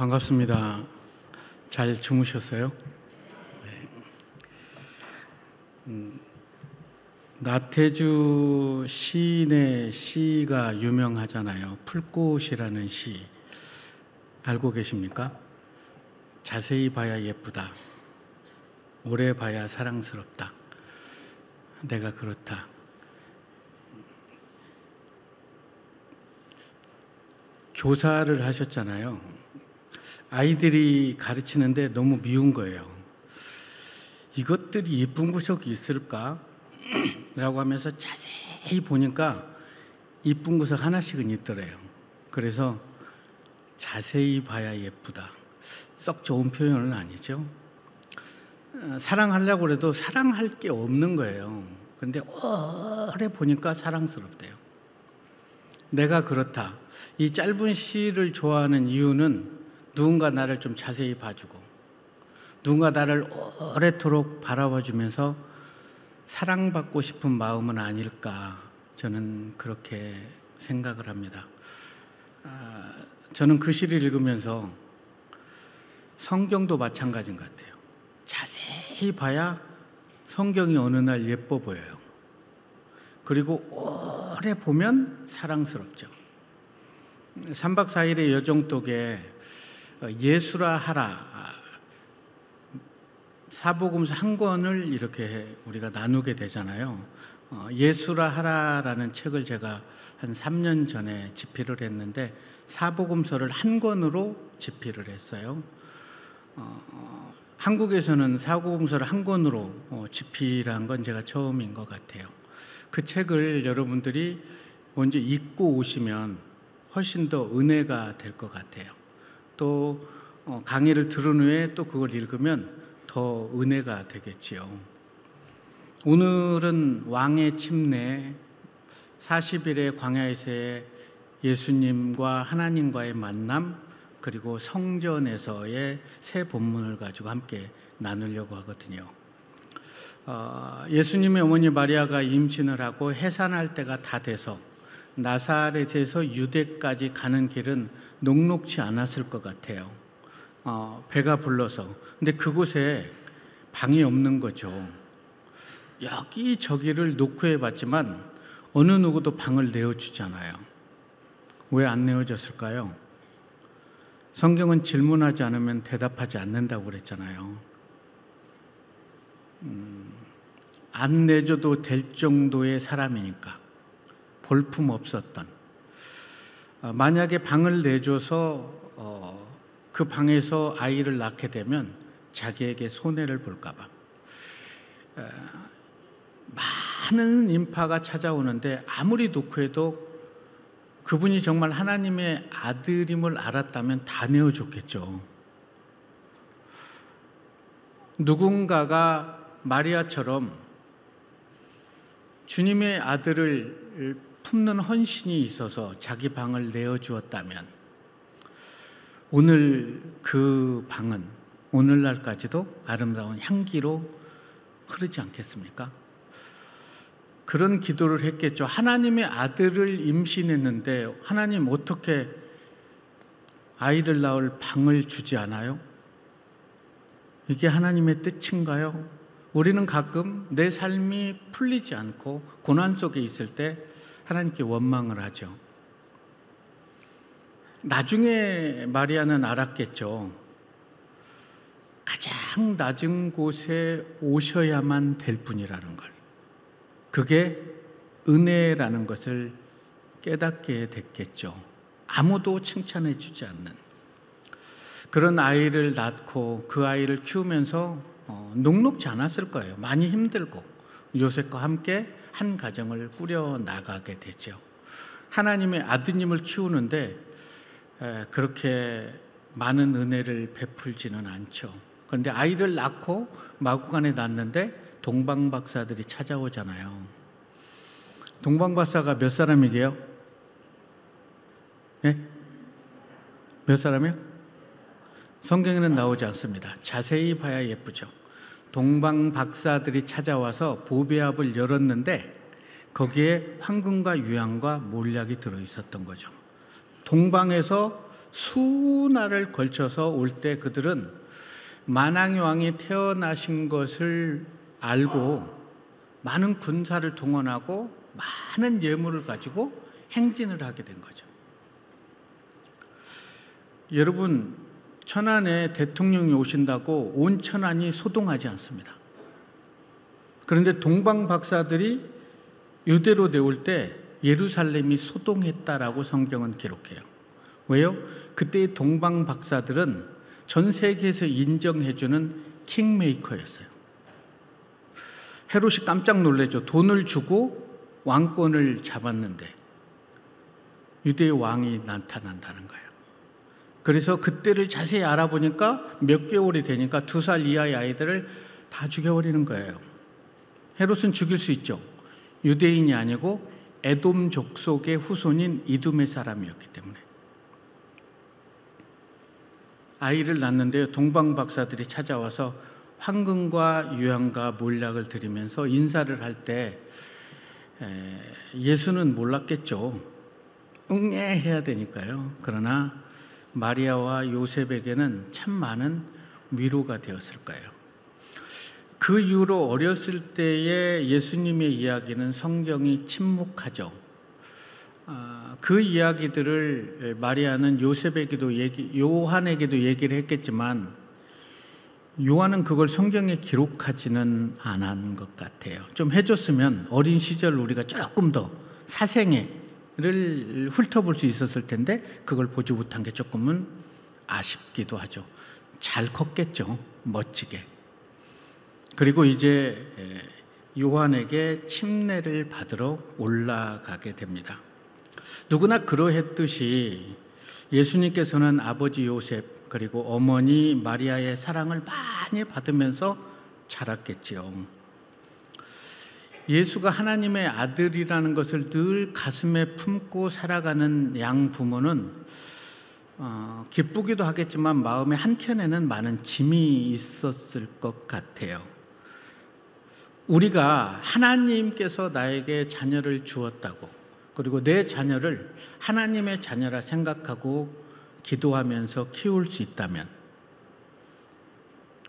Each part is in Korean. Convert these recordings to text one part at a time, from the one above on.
반갑습니다. 잘 주무셨어요? 나태주 시인의 시가 유명하잖아요. 풀꽃이라는 시 알고 계십니까? 자세히 봐야 예쁘다. 오래 봐야 사랑스럽다. 내가 그렇다. 교사를 하셨잖아요. 아이들이 가르치는데 너무 미운 거예요. 이것들이 이쁜 구석이 있을까? 라고 하면서 자세히 보니까 이쁜 구석 하나씩은 있더래요. 그래서 자세히 봐야 예쁘다. 썩 좋은 표현은 아니죠. 사랑하려고 해도 사랑할 게 없는 거예요. 그런데 오래 보니까 사랑스럽대요. 내가 그렇다. 이 짧은 시를 좋아하는 이유는 누군가 나를 좀 자세히 봐주고 누군가 나를 오래도록 바라봐주면서 사랑받고 싶은 마음은 아닐까, 저는 그렇게 생각을 합니다. 저는 그 시를 읽으면서 성경도 마찬가지인 것 같아요. 자세히 봐야 성경이 어느 날 예뻐 보여요. 그리고 오래 보면 사랑스럽죠. 3박 4일의 여정독에 예수라 하라, 사복음서 한 권을 이렇게 우리가 나누게 되잖아요. 예수라 하라라는 책을 제가 한 3년 전에 집필을 했는데 사복음서를 한 권으로 집필을 했어요. 한국에서는 사복음서를 한 권으로 집필한 건 제가 처음인 것 같아요. 그 책을 여러분들이 먼저 읽고 오시면 훨씬 더 은혜가 될 것 같아요. 또 강의를 들은 후에 또 그걸 읽으면 더 은혜가 되겠지요. 오늘은 왕의 침례, 40일의 광야에서의 예수님과 하나님과의 만남, 그리고 성전에서의 세 본문을 가지고 함께 나누려고 하거든요. 예수님의 어머니 마리아가 임신을 하고 해산할 때가 다 돼서 나사렛에서 유대까지 가는 길은 녹록지 않았을 것 같아요. 배가 불러서. 근데 그곳에 방이 없는 거죠. 여기저기를 노크해 봤지만 어느 누구도 방을 내어주잖아요. 왜 안 내어줬을까요? 성경은 질문하지 않으면 대답하지 않는다고 그랬잖아요. 안 내줘도 될 정도의 사람이니까. 볼품 없었던. 만약에 방을 내줘서 그 방에서 아이를 낳게 되면 자기에게 손해를 볼까 봐 많은 인파가 찾아오는데 아무리 노크해도 그분이 정말 하나님의 아들임을 알았다면 다 내어줬겠죠. 누군가가 마리아처럼 주님의 아들을 품는 헌신이 있어서 자기 방을 내어주었다면 오늘 그 방은 오늘날까지도 아름다운 향기로 흐르지 않겠습니까? 그런 기도를 했겠죠. 하나님의 아들을 임신했는데 하나님 어떻게 아이를 낳을 방을 주지 않아요? 이게 하나님의 뜻인가요? 우리는 가끔 내 삶이 풀리지 않고 고난 속에 있을 때 하나님께 원망을 하죠. 나중에 마리아는 알았겠죠. 가장 낮은 곳에 오셔야만 될 분이라는 걸. 그게 은혜라는 것을 깨닫게 됐겠죠. 아무도 칭찬해 주지 않는 그런 아이를 낳고 그 아이를 키우면서 녹록지 않았을 거예요. 많이 힘들고 요셉과 함께 한 가정을 꾸려 나가게 되죠. 하나님의 아드님을 키우는데 그렇게 많은 은혜를 베풀지는 않죠. 그런데 아이를 낳고 마구간에 낳는데 동방박사들이 찾아오잖아요. 동방박사가 몇 사람이게요? 네? 몇 사람이요? 성경에는 나오지 않습니다. 자세히 봐야 예쁘죠. 동방박사들이 찾아와서 보배압을 열었는데 거기에 황금과 유향과 몰약이 들어있었던 거죠. 동방에서 수날을 걸쳐서 올 때 그들은 만왕의 왕이 태어나신 것을 알고 많은 군사를 동원하고 많은 예물을 가지고 행진을 하게 된 거죠. 여러분, 천안에 대통령이 오신다고 온 천안이 소동하지 않습니다. 그런데 동방 박사들이 유대로 내올 때 예루살렘이 소동했다라고 성경은 기록해요. 왜요? 그때의 동방 박사들은 전 세계에서 인정해주는 킹메이커였어요. 헤롯이 깜짝 놀라죠. 돈을 주고 왕권을 잡았는데 유대의 왕이 나타난다는 거예요. 그래서 그때를 자세히 알아보니까 몇 개월이 되니까 2살 이하의 아이들을 다 죽여버리는 거예요. 헤롯은 죽일 수 있죠. 유대인이 아니고 에돔 족속의 후손인 이두메 사람이었기 때문에. 아이를 낳는데요, 동방 박사들이 찾아와서 황금과 유향과 몰약을 드리면서 인사를 할 때 예수는 몰랐겠죠. 응애해야 되니까요. 그러나 마리아와 요셉에게는 참 많은 위로가 되었을 거예요. 그 이후로 어렸을 때의 예수님의 이야기는 성경이 침묵하죠. 그 이야기들을 마리아는 요한에게도 얘기를 했겠지만 요한은 그걸 성경에 기록하지는 않은 것 같아요. 좀 해줬으면 어린 시절 우리가 조금 더 사생애를 훑어볼 수 있었을 텐데 그걸 보지 못한 게 조금은 아쉽기도 하죠. 잘 컸겠죠. 멋지게. 그리고 이제 요한에게 침례를 받으러 올라가게 됩니다. 누구나 그러했듯이 예수님께서는 아버지 요셉 그리고 어머니 마리아의 사랑을 많이 받으면서 자랐겠지요. 예수가 하나님의 아들이라는 것을 늘 가슴에 품고 살아가는 양 부모는 기쁘기도 하겠지만 마음의 한켠에는 많은 짐이 있었을 것 같아요. 우리가 하나님께서 나에게 자녀를 주었다고, 그리고 내 자녀를 하나님의 자녀라 생각하고 기도하면서 키울 수 있다면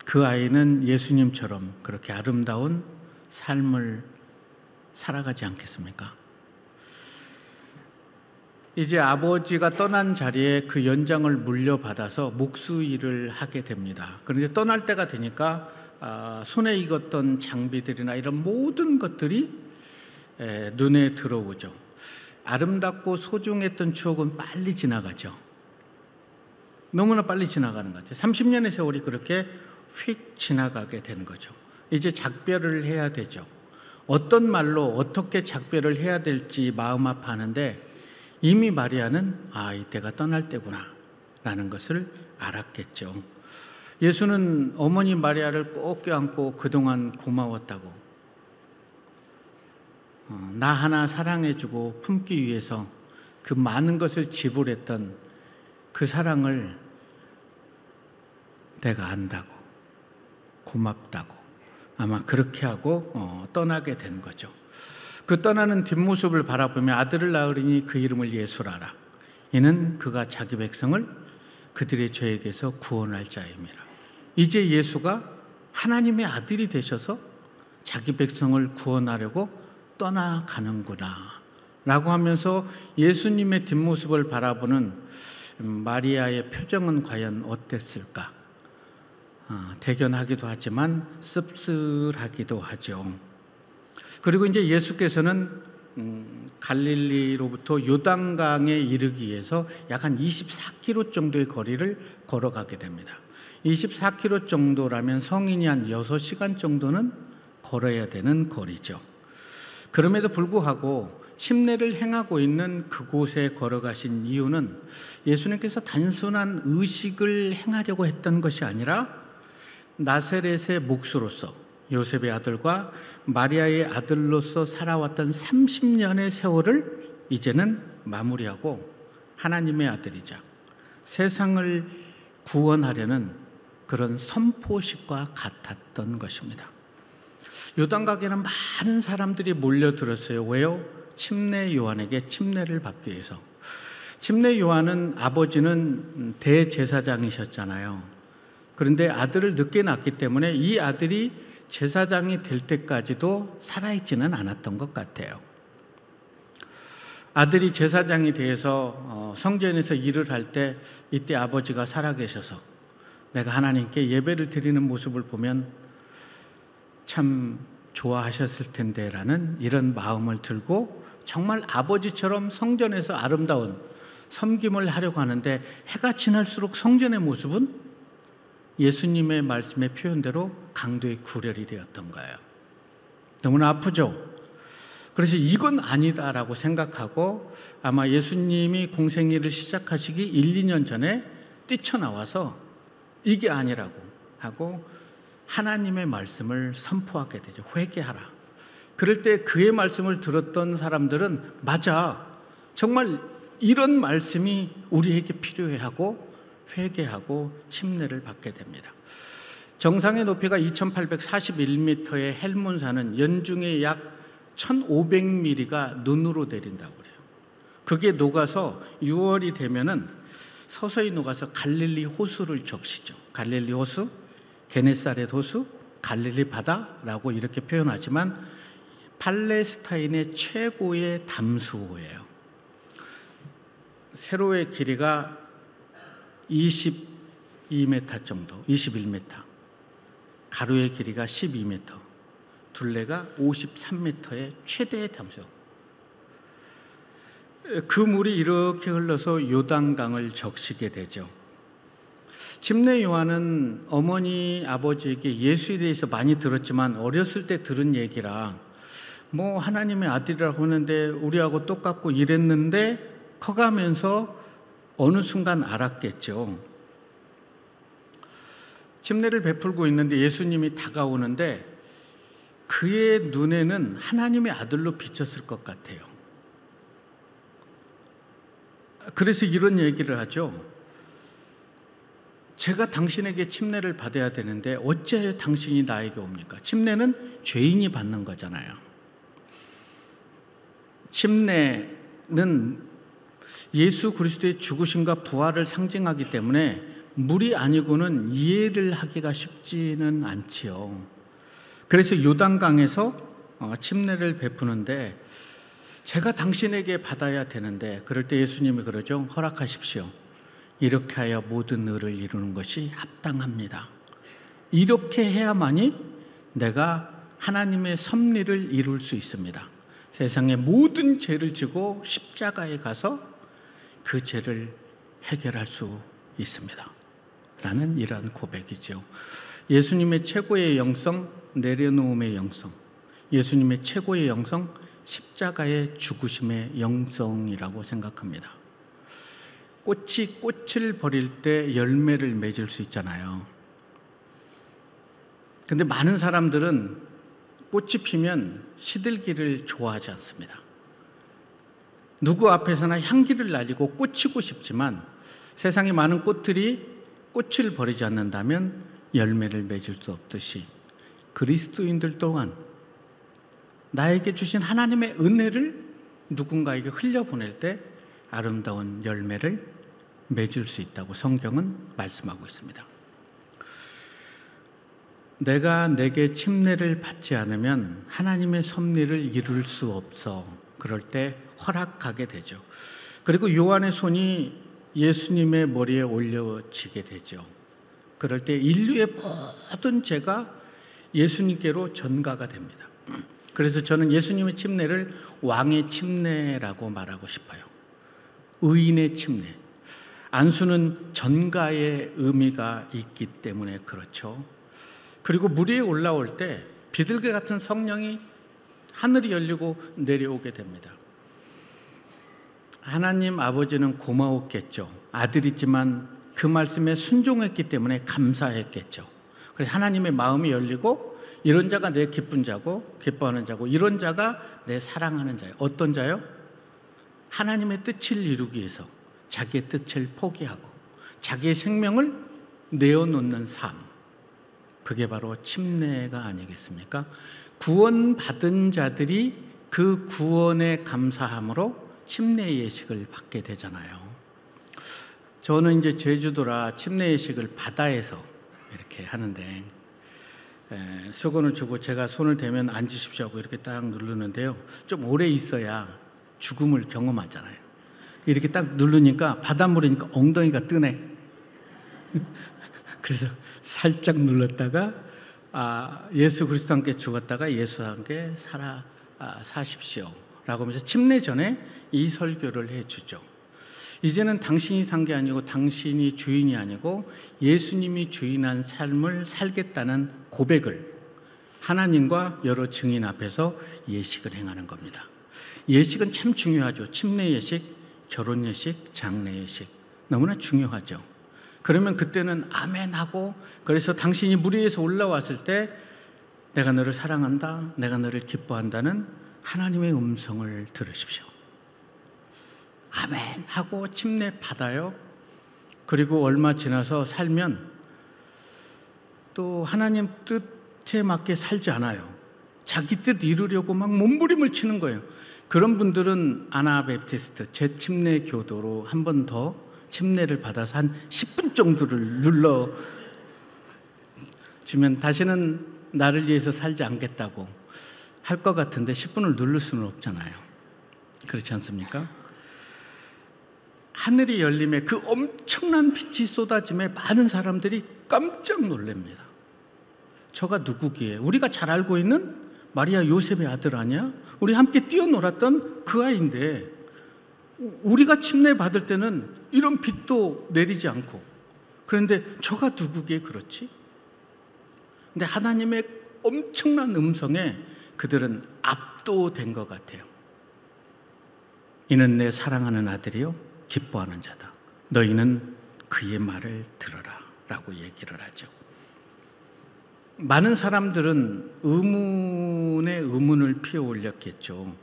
그 아이는 예수님처럼 그렇게 아름다운 삶을 살아가지 않겠습니까? 이제 아버지가 떠난 자리에 그 연장을 물려받아서 목수 일을 하게 됩니다. 그런데 떠날 때가 되니까 손에 익었던 장비들이나 이런 모든 것들이 눈에 들어오죠. 아름답고 소중했던 추억은 빨리 지나가죠. 너무나 빨리 지나가는 것 같아요. 30년의 세월이 그렇게 휙 지나가게 되는 거죠. 이제 작별을 해야 되죠. 어떤 말로 어떻게 작별을 해야 될지 마음 아파하는데 이미 마리아는 이때가 떠날 때구나 라는 것을 알았겠죠. 예수는 어머니 마리아를 꼭 껴안고 그동안 고마웠다고, 나 하나 사랑해주고 품기 위해서 그 많은 것을 지불했던 그 사랑을 내가 안다고, 고맙다고 아마 그렇게 하고 떠나게 된 거죠. 그 떠나는 뒷모습을 바라보며 아들을 낳으리니 그 이름을 예수라라. 이는 그가 자기 백성을 그들의 죄에게서 구원할 자임이라. 이제 예수가 하나님의 아들이 되셔서 자기 백성을 구원하려고 떠나가는구나 라고 하면서 예수님의 뒷모습을 바라보는 마리아의 표정은 과연 어땠을까? 대견하기도 하지만 씁쓸하기도 하죠. 그리고 이제 예수께서는 갈릴리로부터 요단강에 이르기 위해서 약 한 24km 정도의 거리를 걸어가게 됩니다. 24km 정도라면 성인이 한 6시간 정도는 걸어야 되는 거리죠. 그럼에도 불구하고 침례를 행하고 있는 그곳에 걸어가신 이유는 예수님께서 단순한 의식을 행하려고 했던 것이 아니라 나사렛의 목수로서, 요셉의 아들과 마리아의 아들로서 살아왔던 30년의 세월을 이제는 마무리하고 하나님의 아들이자 세상을 구원하려는 그런 선포식과 같았던 것입니다. 요단강에는 많은 사람들이 몰려들었어요. 왜요? 침례 요한에게 침례를 받기 위해서. 침례 요한은 아버지는 대제사장이셨잖아요. 그런데 아들을 늦게 낳기 때문에 이 아들이 제사장이 될 때까지도 살아있지는 않았던 것 같아요. 아들이 제사장이 돼서 성전에서 일을 할 때 이때 아버지가 살아계셔서 내가 하나님께 예배를 드리는 모습을 보면 참 좋아하셨을 텐데 라는 이런 마음을 들고 정말 아버지처럼 성전에서 아름다운 섬김을 하려고 하는데 해가 지날수록 성전의 모습은 예수님의 말씀의 표현대로 강도의 구렬이 되었던 거예요. 너무나 아프죠? 그래서 이건 아니다라고 생각하고 아마 예수님이 공생애를 시작하시기 1, 2년 전에 뛰쳐나와서 이게 아니라고 하고 하나님의 말씀을 선포하게 되죠. 회개하라. 그럴 때 그의 말씀을 들었던 사람들은 맞아. 정말 이런 말씀이 우리에게 필요해 하고 회개하고 침례를 받게 됩니다. 정상의 높이가 2841m의 헬몬산은 연중에 약 1500mm가 눈으로 내린다고 그래요. 그게 녹아서 6월이 되면은 서서히 녹아서 갈릴리 호수를 적시죠. 갈릴리 호수, 게네사렛 호수, 갈릴리 바다라고 이렇게 표현하지만 팔레스타인의 최고의 담수호예요. 세로의 길이가 22m 정도, 21m. 가로의 길이가 12m. 둘레가 53m의 최대의 담수. 그 물이 이렇게 흘러서 요단강을 적시게 되죠. 침례 요한은 어머니 아버지에게 예수에 대해서 많이 들었지만 어렸을 때 들은 얘기라 뭐 하나님의 아들이라고 하는데 우리하고 똑같고 이랬는데 커가면서 어느 순간 알았겠죠. 침례를 베풀고 있는데 예수님이 다가오는데 그의 눈에는 하나님의 아들로 비쳤을 것 같아요. 그래서 이런 얘기를 하죠. 제가 당신에게 침례를 받아야 되는데 어찌하여 당신이 나에게 옵니까? 침례는 죄인이 받는 거잖아요. 침례는 예수 그리스도의 죽으심과 부활을 상징하기 때문에 물이 아니고는 이해를 하기가 쉽지는 않지요. 그래서 요단강에서 침례를 베푸는데 제가 당신에게 받아야 되는데 그럴 때 예수님이 그러죠. 허락하십시오. 이렇게 하여 모든 의를 이루는 것이 합당합니다. 이렇게 해야만이 내가 하나님의 섭리를 이룰 수 있습니다. 세상의 모든 죄를 지고 십자가에 가서 그 죄를 해결할 수 있습니다. 라는 이러한 고백이죠. 예수님의 최고의 영성, 내려놓음의 영성, 예수님의 최고의 영성, 십자가의 죽으심의 영성이라고 생각합니다. 꽃이 꽃을 버릴 때 열매를 맺을 수 있잖아요. 근데 많은 사람들은 꽃이 피면 시들기를 좋아하지 않습니다. 누구 앞에서나 향기를 날리고 꽂히고 싶지만 세상에 많은 꽃들이 꽃을 버리지 않는다면 열매를 맺을 수 없듯이 그리스도인들 또한 나에게 주신 하나님의 은혜를 누군가에게 흘려보낼 때 아름다운 열매를 맺을 수 있다고 성경은 말씀하고 있습니다. 내가 내게 침례를 받지 않으면 하나님의 섭리를 이룰 수 없어. 그럴 때 허락하게 되죠. 그리고 요한의 손이 예수님의 머리에 올려지게 되죠. 그럴 때 인류의 모든 죄가 예수님께로 전가가 됩니다. 그래서 저는 예수님의 침례를 왕의 침례라고 말하고 싶어요. 의인의 침례. 안수는 전가의 의미가 있기 때문에 그렇죠. 그리고 물 위에 올라올 때 비둘기 같은 성령이 하늘이 열리고 내려오게 됩니다. 하나님 아버지는 고마웠겠죠. 아들이지만 그 말씀에 순종했기 때문에 감사했겠죠. 그래서 하나님의 마음이 열리고 이런 자가 내 기쁜 자고 기뻐하는 자고 이런 자가 내 사랑하는 자예요. 어떤 자요? 하나님의 뜻을 이루기 위해서 자기의 뜻을 포기하고 자기의 생명을 내어놓는 삶. 그게 바로 침례가 아니겠습니까? 구원받은 자들이 그 구원에 감사함으로 침례 예식을 받게 되잖아요. 저는 이제 제주도라 침례 예식을 바다에서 이렇게 하는데, 수건을 주고 제가 손을 대면 앉으십시오 하고 이렇게 딱 누르는데요. 좀 오래 있어야 죽음을 경험하잖아요. 이렇게 딱 누르니까 바닷물이니까 엉덩이가 뜨네. 그래서 살짝 눌렀다가 예수 그리스도와 함께 죽었다가 예수와 함께 사십시오 라고 하면서 침례 전에 이 설교를 해주죠. 이제는 당신이 산 게 아니고 당신이 주인이 아니고 예수님이 주인한 삶을 살겠다는 고백을 하나님과 여러 증인 앞에서 예식을 행하는 겁니다. 예식은 참 중요하죠. 침례 예식, 결혼 예식, 장례 예식 너무나 중요하죠. 그러면 그때는 아멘하고, 그래서 당신이 물 위에서 올라왔을 때 내가 너를 사랑한다, 내가 너를 기뻐한다는 하나님의 음성을 들으십시오. 아멘 하고 침례 받아요. 그리고 얼마 지나서 살면 또 하나님 뜻에 맞게 살지 않아요. 자기 뜻 이루려고 막 몸부림을 치는 거예요. 그런 분들은 아나베프티스트 재침례 교도로 한 번 더 침례를 받아서 한 10분 정도를 눌러주면 다시는 나를 위해서 살지 않겠다고 할 것 같은데 10분을 누를 수는 없잖아요. 그렇지 않습니까? 하늘이 열림에 그 엄청난 빛이 쏟아짐에 많은 사람들이 깜짝 놀랍니다. 저가 누구기에? 우리가 잘 알고 있는 마리아 요셉의 아들 아니야? 우리 함께 뛰어놀았던 그 아이인데 우리가 침례 받을 때는 이런 빛도 내리지 않고, 그런데 저가 누구기에 그렇지? 근데 하나님의 엄청난 음성에 그들은 압도된 것 같아요. 이는 내 사랑하는 아들이요 기뻐하는 자다. 너희는 그의 말을 들어라 라고 얘기를 하죠. 많은 사람들은 의문에 의문을 피어 올렸겠죠.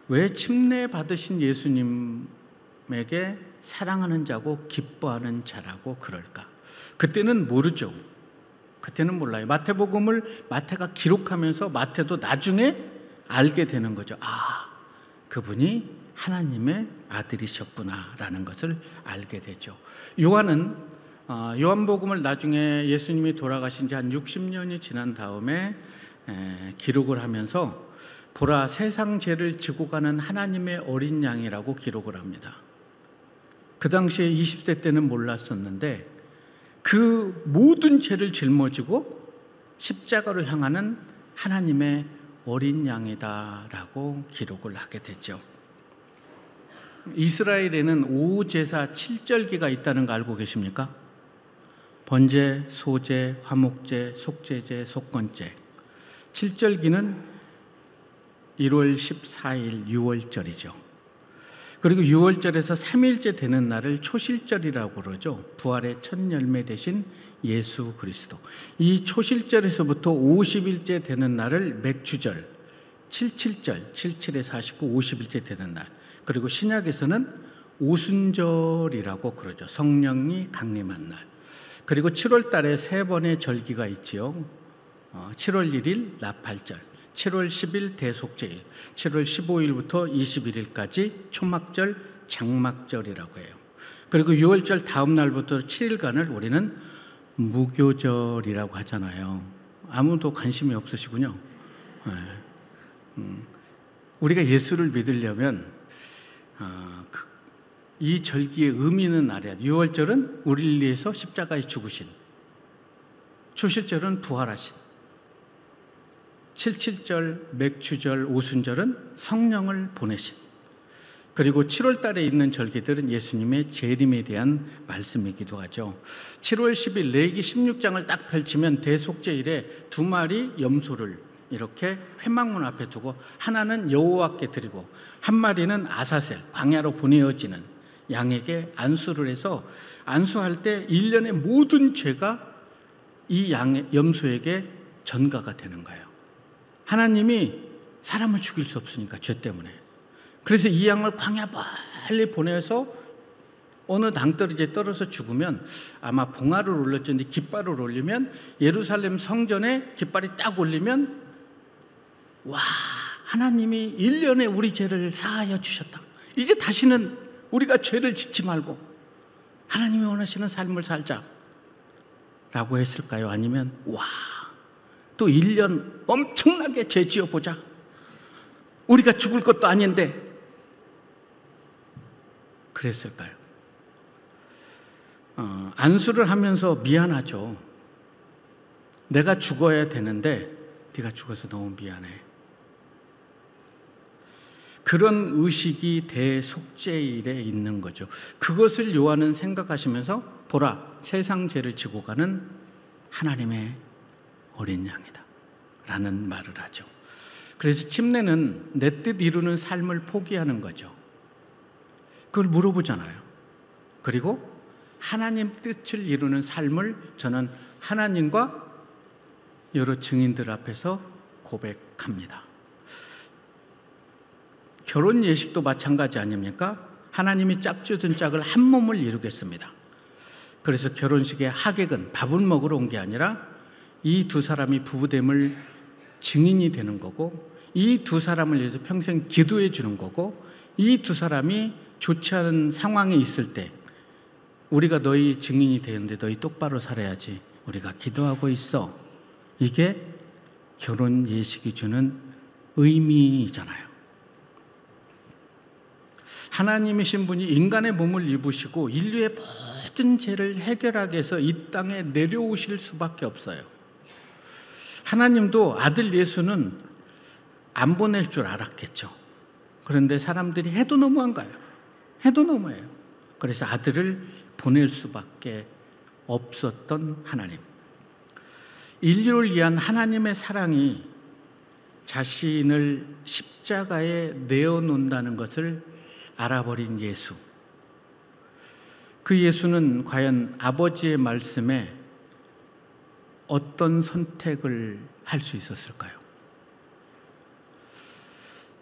왜 침례 받으신 예수님에게 사랑하는 자고 기뻐하는 자라고 그럴까? 그때는 모르죠. 그때는 몰라요. 마태복음을 마태가 기록하면서 마태도 나중에 알게 되는 거죠. 그분이 하나님의 아들이셨구나라는 것을 알게 되죠. 요한은 요한복음을 나중에 예수님이 돌아가신 지 한 60년이 지난 다음에 기록을 하면서 보라 세상 죄를 지고 가는 하나님의 어린 양이라고 기록을 합니다. 그 당시에 20대 때는 몰랐었는데 그 모든 죄를 짊어지고 십자가로 향하는 하나님의 어린 양이다라고 기록을 하게 됐죠. 이스라엘에는 5제사 7절기가 있다는 거 알고 계십니까? 번제, 소제, 화목제, 속죄제, 속건제. 7절기는 1월 14일 6월절이죠. 그리고 6월절에서 3일째 되는 날을 초실절이라고 그러죠. 부활의 첫 열매 되신 예수 그리스도. 이 초실절에서부터 50일째 되는 날을 맥주절, 77절, 77에 49, 50일째 되는 날. 그리고 신약에서는 오순절이라고 그러죠. 성령이 강림한 날. 그리고 7월 달에 3번의 절기가 있지요. 7월 1일 나팔절, 7월 10일 대속제일, 7월 15일부터 21일까지 초막절, 장막절이라고 해요. 그리고 6월절 다음 날부터 7일간을 우리는 무교절이라고 하잖아요. 아무도 관심이 없으시군요. 우리가 예수를 믿으려면 이 절기의 의미는 알아야 돼요. 6월절은 우리를 위해서 십자가에 죽으신, 초실절은 부활하신, 77절, 맥주절, 오순절은 성령을 보내신, 그리고 7월 달에 있는 절기들은 예수님의 재림에 대한 말씀이기도 하죠. 7월 10일 레위기 16장을 딱 펼치면 대속제일에 2마리 염소를 이렇게 회막문 앞에 두고 하나는 여호와께 드리고 한 마리는 아사셀, 광야로 보내어지는 양에게 안수를 해서 안수할 때 1년의 모든 죄가 이 염소에게 전가가 되는 거예요. 하나님이 사람을 죽일 수 없으니까 죄 때문에. 그래서 이 양을 광야 빨리 보내서 어느 낭떠러지에 떨어져 죽으면 아마 봉화를 올렸는데 깃발을 올리면 예루살렘 성전에 깃발이 딱 올리면 와, 하나님이 1년에 우리 죄를 사하여 주셨다. 이제 다시는 우리가 죄를 짓지 말고 하나님이 원하시는 삶을 살자 라고 했을까요? 아니면 와, 또 1년 엄청나게 죄 지어보자, 우리가 죽을 것도 아닌데 그랬을까요? 안수를 하면서 미안하죠. 내가 죽어야 되는데 네가 죽어서 너무 미안해. 그런 의식이 대속죄일에 있는 거죠. 그것을 요한은 생각하시면서 보라, 세상 죄를 지고 가는 하나님의 어린 양이다 라는 말을 하죠. 그래서 침례는 내 뜻 이루는 삶을 포기하는 거죠. 그걸 물어보잖아요. 그리고 하나님 뜻을 이루는 삶을 저는 하나님과 여러 증인들 앞에서 고백합니다. 결혼 예식도 마찬가지 아닙니까? 하나님이 짝주던 짝을 한 몸을 이루겠습니다. 그래서 결혼식에 하객은 밥을 먹으러 온 게 아니라 이 두 사람이 부부됨을 증인이 되는 거고, 이 두 사람을 위해서 평생 기도해 주는 거고, 이 두 사람이 좋지 않은 상황에 있을 때 우리가 너희 증인이 되는데 너희 똑바로 살아야지, 우리가 기도하고 있어. 이게 결혼 예식이 주는 의미잖아요. 하나님이신 분이 인간의 몸을 입으시고 인류의 모든 죄를 해결하기 위해서 이 땅에 내려오실 수밖에 없어요. 하나님도 아들 예수는 안 보낼 줄 알았겠죠. 그런데 사람들이 해도 너무한가요? 해도 너무해요. 그래서 아들을 보낼 수밖에 없었던 하나님. 인류를 위한 하나님의 사랑이 자신을 십자가에 내어놓는다는 것을 알아버린 예수. 그 예수는 과연 아버지의 말씀에 어떤 선택을 할 수 있었을까요?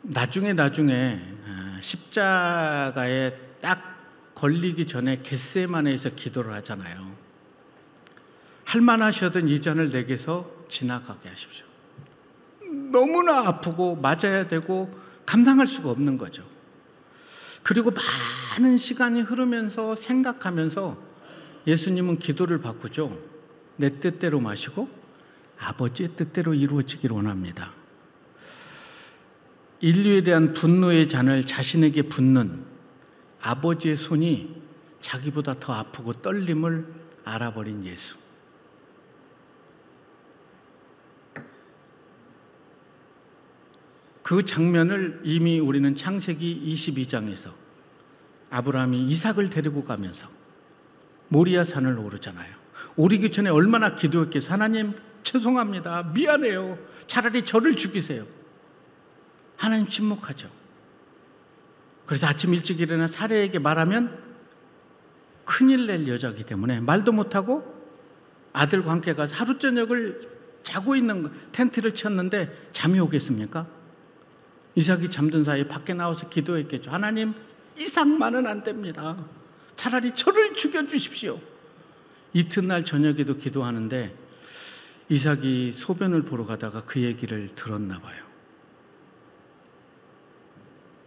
나중에 십자가에 딱 걸리기 전에 겟세마네에서 기도를 하잖아요. 할 만하셔든 이 잔을 내게서 지나가게 하십시오. 너무나 아프고 맞아야 되고 감당할 수가 없는 거죠. 그리고 많은 시간이 흐르면서 생각하면서 예수님은 기도를 바꾸죠. 내 뜻대로 마시고 아버지의 뜻대로 이루어지길 원합니다. 인류에 대한 분노의 잔을 자신에게 붓는 아버지의 손이 자기보다 더 아프고 떨림을 알아버린 예수. 그 장면을 이미 우리는 창세기 22장에서 아브라함이 이삭을 데리고 가면서 모리아 산을 오르잖아요. 오르기 전에 얼마나 기도했겠어요. 하나님 죄송합니다, 미안해요, 차라리 저를 죽이세요. 하나님 침묵하죠. 그래서 아침 일찍 일어나 사례에게 말하면 큰일 낼 여자이기 때문에 말도 못하고 아들과 함께 가서 하루 저녁을 자고 있는 텐트를 쳤는데 잠이 오겠습니까? 이삭이 잠든 사이에 밖에 나와서 기도했겠죠. 하나님, 이삭만은 안 됩니다. 차라리 저를 죽여주십시오. 이튿날 저녁에도 기도하는데 이삭이 소변을 보러 가다가 그 얘기를 들었나 봐요.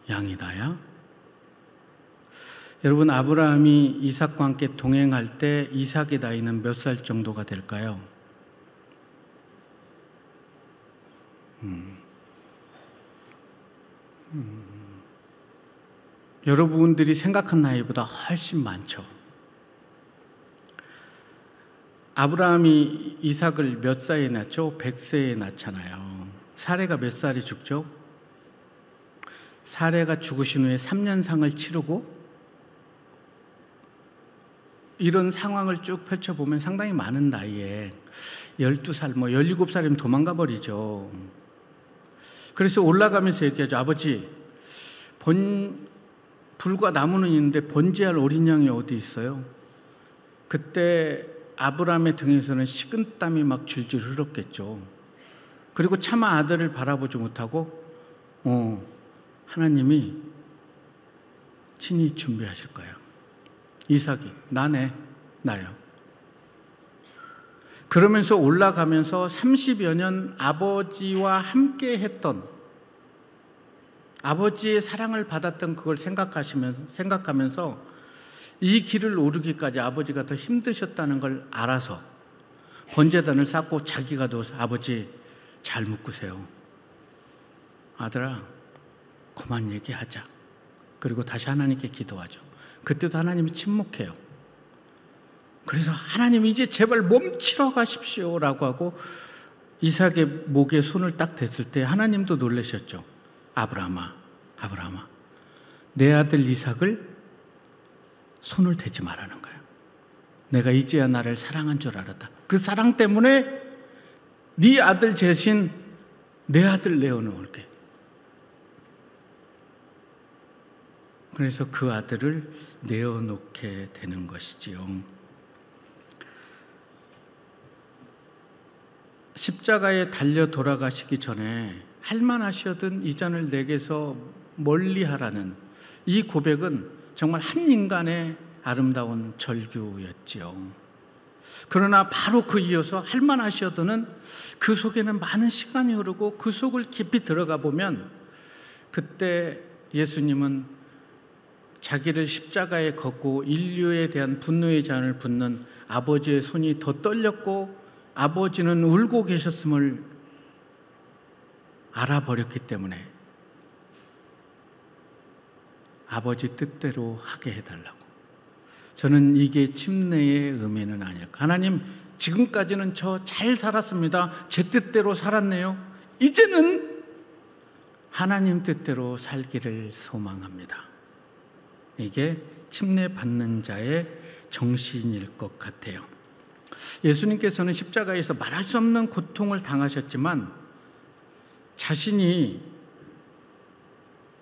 양이 나야? 여러분, 아브라함이 이삭과 함께 동행할 때 이삭의 나이는 몇 살 정도가 될까요? 여러분들이 생각한 나이보다 훨씬 많죠. 아브라함이 이삭을 몇 살에 낳죠? 100세에 낳잖아요. 사레가 몇 살에 죽죠? 사레가 죽으신 후에 3년상을 치르고, 이런 상황을 쭉 펼쳐보면 상당히 많은 나이에 12살, 17살이면 도망가 버리죠. 그래서 올라가면서 얘기하죠. 아버지, 불과 나무는 있는데 번제할 어린 양이 어디 있어요? 그때 아브라함의 등에서는 식은땀이 막 줄줄 흘렀겠죠. 그리고 차마 아들을 바라보지 못하고 하나님이 친히 준비하실 거야. 이삭이 나요. 그러면서 올라가면서 30여 년 아버지와 함께 했던 아버지의 사랑을 받았던 그걸 생각하면서 이 길을 오르기까지 아버지가 더 힘드셨다는 걸 알아서 번제단을 쌓고 자기가 도 아버지 잘 묶으세요. 아들아, 그만 얘기하자. 그리고 다시 하나님께 기도하죠. 그때도 하나님이 침묵해요. 그래서 하나님 이제 제발 멈추러 가십시오 라고 하고 이삭의 목에 손을 딱 댔을 때 하나님도 놀라셨죠. 아브라함아, 내 아들 이삭을 손을 대지 말라는 거예요. 내가 이제야 나를 사랑한 줄 알았다. 그 사랑 때문에 네 아들 대신 내 아들 내어놓을게. 그래서 그 아들을 내어놓게 되는 것이지요. 십자가에 달려 돌아가시기 전에 할만하시거든 이 잔을 내게서 멀리하라는 이 고백은 정말 한 인간의 아름다운 절규였지요. 그러나 바로 그 이어서 할만하시거든은 그 속에는 많은 시간이 흐르고 그 속을 깊이 들어가 보면 그때 예수님은 자기를 십자가에 걷고 인류에 대한 분노의 잔을 붓는 아버지의 손이 더 떨렸고 아버지는 울고 계셨음을 알아버렸기 때문에 아버지 뜻대로 하게 해달라고. 저는 이게 침례의 의미는 아닐까. 하나님, 지금까지는 저 잘 살았습니다. 제 뜻대로 살았네요. 이제는 하나님 뜻대로 살기를 소망합니다. 이게 침례 받는 자의 정신일 것 같아요. 예수님께서는 십자가에서 말할 수 없는 고통을 당하셨지만 자신이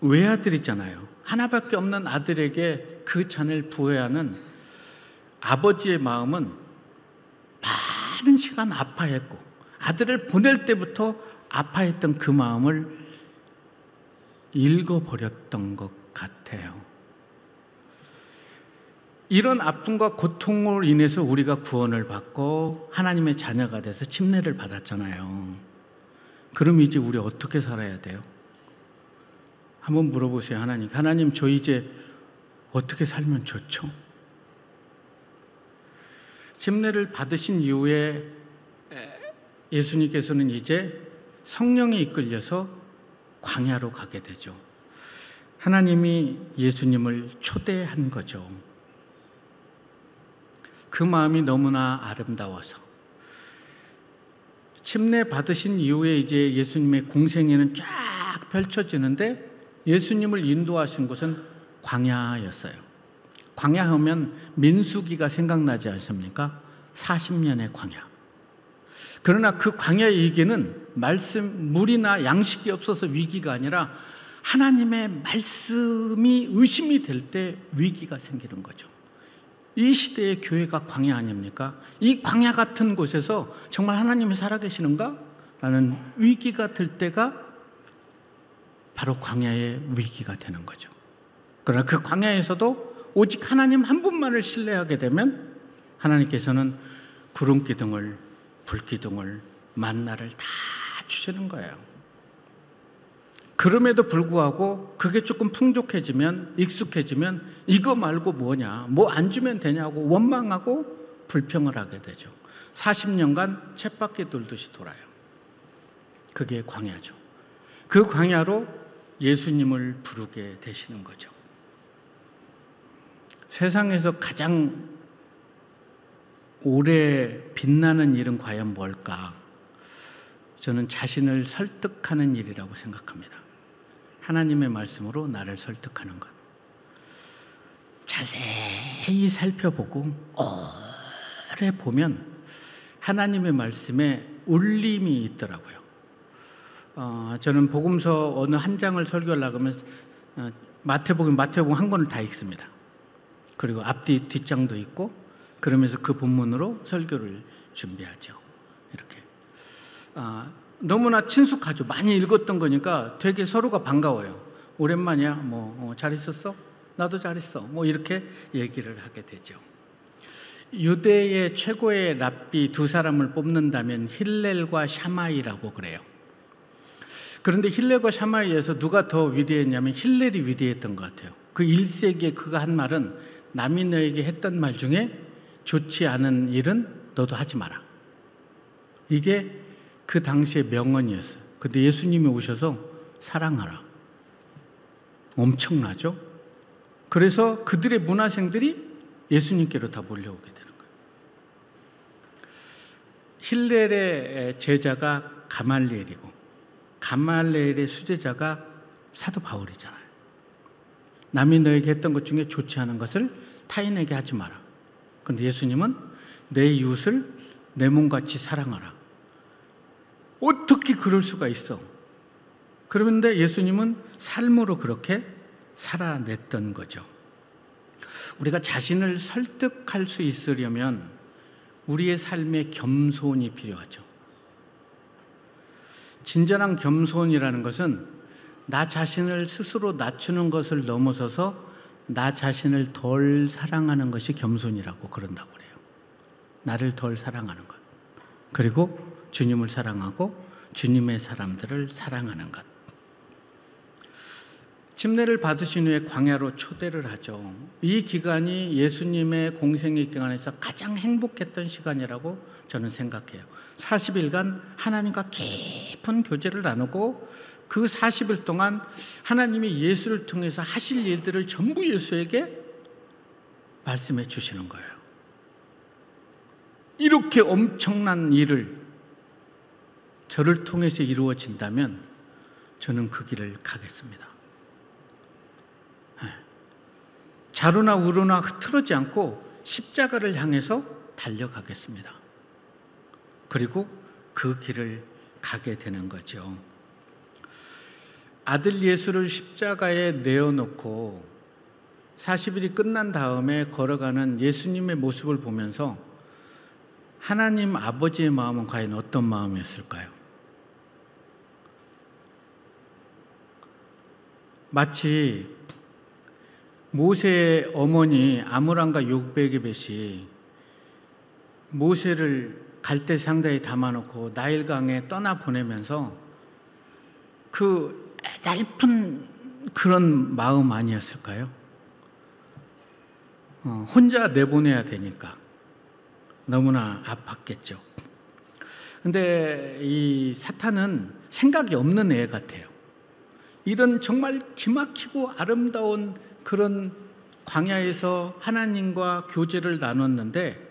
외아들이잖아요. 하나밖에 없는 아들에게 그 잔을 부어야 하는 아버지의 마음은 많은 시간 아파했고 아들을 보낼 때부터 아파했던 그 마음을 읽어버렸던 것 같아요. 이런 아픔과 고통으로 인해서 우리가 구원을 받고 하나님의 자녀가 돼서 침례를 받았잖아요. 그럼 이제 우리 어떻게 살아야 돼요? 한번 물어보세요. 하나님 저 이제 어떻게 살면 좋죠? 침례를 받으신 이후에 예수님께서는 이제 성령에 이끌려서 광야로 가게 되죠. 하나님이 예수님을 초대한 거죠. 그 마음이 너무나 아름다워서 침례 받으신 이후에 이제 예수님의 공생애는 쫙 펼쳐지는데 예수님을 인도하신 곳은 광야였어요. 광야 하면 민수기가 생각나지 않습니까? 40년의 광야. 그러나 그 광야의 위기는 물이나 양식이 없어서 위기가 아니라 하나님의 말씀이 의심이 될 때 위기가 생기는 거죠. 이 시대의 교회가 광야 아닙니까? 이 광야 같은 곳에서 정말 하나님이 살아계시는가? 라는 위기가 들 때가 바로 광야의 위기가 되는 거죠. 그러나 그 광야에서도 오직 하나님 한 분만을 신뢰하게 되면 하나님께서는 구름기둥을, 불기둥을, 만나를 다 주시는 거예요. 그럼에도 불구하고 그게 조금 풍족해지면, 익숙해지면 이거 말고 뭐냐, 뭐 안 주면 되냐고 원망하고 불평을 하게 되죠. 40년간 쳇바퀴 돌듯이 돌아요. 그게 광야죠. 그 광야로 예수님을 부르게 되시는 거죠. 세상에서 가장 오래 빛나는 일은 과연 뭘까? 저는 자신을 설득하는 일이라고 생각합니다. 하나님의 말씀으로 나를 설득하는 것. 자세히 살펴보고 오래 보면 하나님의 말씀에 울림이 있더라고요. 저는 복음서 어느 한 장을 설교하려고 하면 마태복음 한 권을 다 읽습니다. 그리고 앞뒤 뒷장도 있고 그러면서 그 본문으로 설교를 준비하죠. 이렇게 너무나 친숙하죠. 많이 읽었던 거니까 되게 서로가 반가워요. 오랜만이야. 잘 있었어? 나도 잘 있어. 이렇게 얘기를 하게 되죠. 유대의 최고의 랍비 두 사람을 뽑는다면 힐렐과 샤마이라고 그래요. 그런데 힐렐과 샤마이에서 누가 더 위대했냐면 힐렐이 위대했던 것 같아요. 그 1세기에 그가 한 말은 남이 너에게 했던 말 중에 좋지 않은 일은 너도 하지 마라. 이게 그 당시의 명언이었어요. 근데 예수님이 오셔서 사랑하라. 엄청나죠? 그래서 그들의 문화생들이 예수님께로 다 몰려오게 되는 거예요. 힐렐의 제자가 가말리엘이고 가말리엘의 수제자가 사도 바울이잖아요. 남이 너에게 했던 것 중에 좋지 않은 것을 타인에게 하지 마라. 그런데 예수님은 내 이웃을 내 몸같이 사랑하라. 어떻게 그럴 수가 있어? 그런데 예수님은 삶으로 그렇게 살아냈던 거죠. 우리가 자신을 설득할 수 있으려면 우리의 삶에 겸손이 필요하죠. 진정한 겸손이라는 것은 나 자신을 스스로 낮추는 것을 넘어서서 나 자신을 덜 사랑하는 것이 겸손이라고 그런다고 그래요. 나를 덜 사랑하는 것. 그리고 주님을 사랑하고 주님의 사람들을 사랑하는 것. 침례를 받으신 후에 광야로 초대를 하죠. 이 기간이 예수님의 공생의 기간에서 가장 행복했던 시간이라고 저는 생각해요. 40일간 하나님과 깊은 교제를 나누고 그 40일 동안 하나님이 예수를 통해서 하실 일들을 전부 예수에게 말씀해 주시는 거예요. 이렇게 엄청난 일을 저를 통해서 이루어진다면 저는 그 길을 가겠습니다. 자루나 우루나 흐트러지 않고 십자가를 향해서 달려가겠습니다. 그리고 그 길을 가게 되는 거죠. 아들 예수를 십자가에 내어놓고 40일이 끝난 다음에 걸어가는 예수님의 모습을 보면서 하나님 아버지의 마음은 과연 어떤 마음이었을까요? 마치 모세의 어머니 아므람과 요껄것이 모세를 갈대 상자에 담아놓고 나일강에 떠나보내면서 그 애달픈 그런 마음 아니었을까요? 혼자 내보내야 되니까 너무나 아팠겠죠. 근데 이 사탄은 생각이 없는 애 같아요. 이런 정말 기막히고 아름다운 그런 광야에서 하나님과 교제를 나눴는데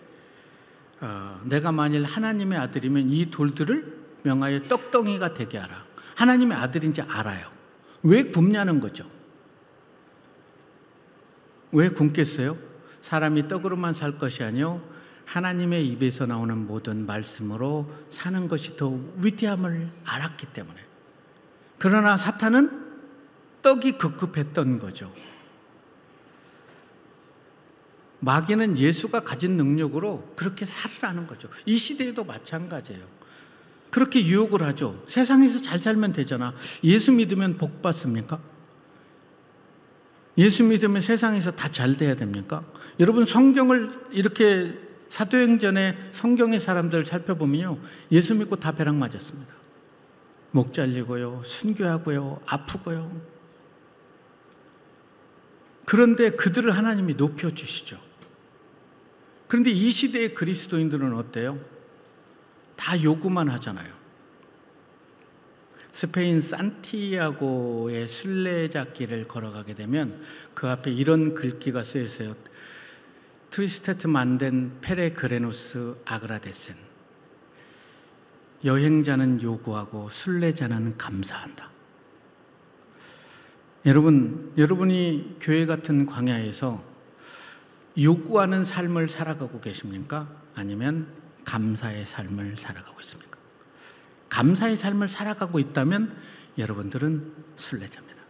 내가 만일 하나님의 아들이면 이 돌들을 명하여 떡덩이가 되게 하라. 하나님의 아들인지 알아요. 왜 굶냐는 거죠. 왜 굶겠어요? 사람이 떡으로만 살 것이 아니요 하나님의 입에서 나오는 모든 말씀으로 사는 것이 더 위대함을 알았기 때문에. 그러나 사탄은 떡이 급급했던 거죠. 마귀는 예수가 가진 능력으로 그렇게 살으라는 거죠. 이 시대에도 마찬가지예요. 그렇게 유혹을 하죠. 세상에서 잘 살면 되잖아. 예수 믿으면 복 받습니까? 예수 믿으면 세상에서 다 잘 돼야 됩니까? 여러분 성경을 이렇게 사도행전에 성경의 사람들을 살펴보면요. 예수 믿고 다 벼락 맞았습니다. 목 잘리고요. 순교하고요. 아프고요. 그런데 그들을 하나님이 높여주시죠. 그런데 이 시대의 그리스도인들은 어때요? 다 요구만 하잖아요. 스페인 산티아고의 순례자길을 걸어가게 되면 그 앞에 이런 글귀가 쓰여 있어요. 트리스테트 만덴 페레그레노스 아그라데센. 여행자는 요구하고 순례자는 감사한다. 여러분이 교회 같은 광야에서 요구하는 삶을 살아가고 계십니까? 아니면 감사의 삶을 살아가고 있습니까? 감사의 삶을 살아가고 있다면 여러분들은 순례자입니다.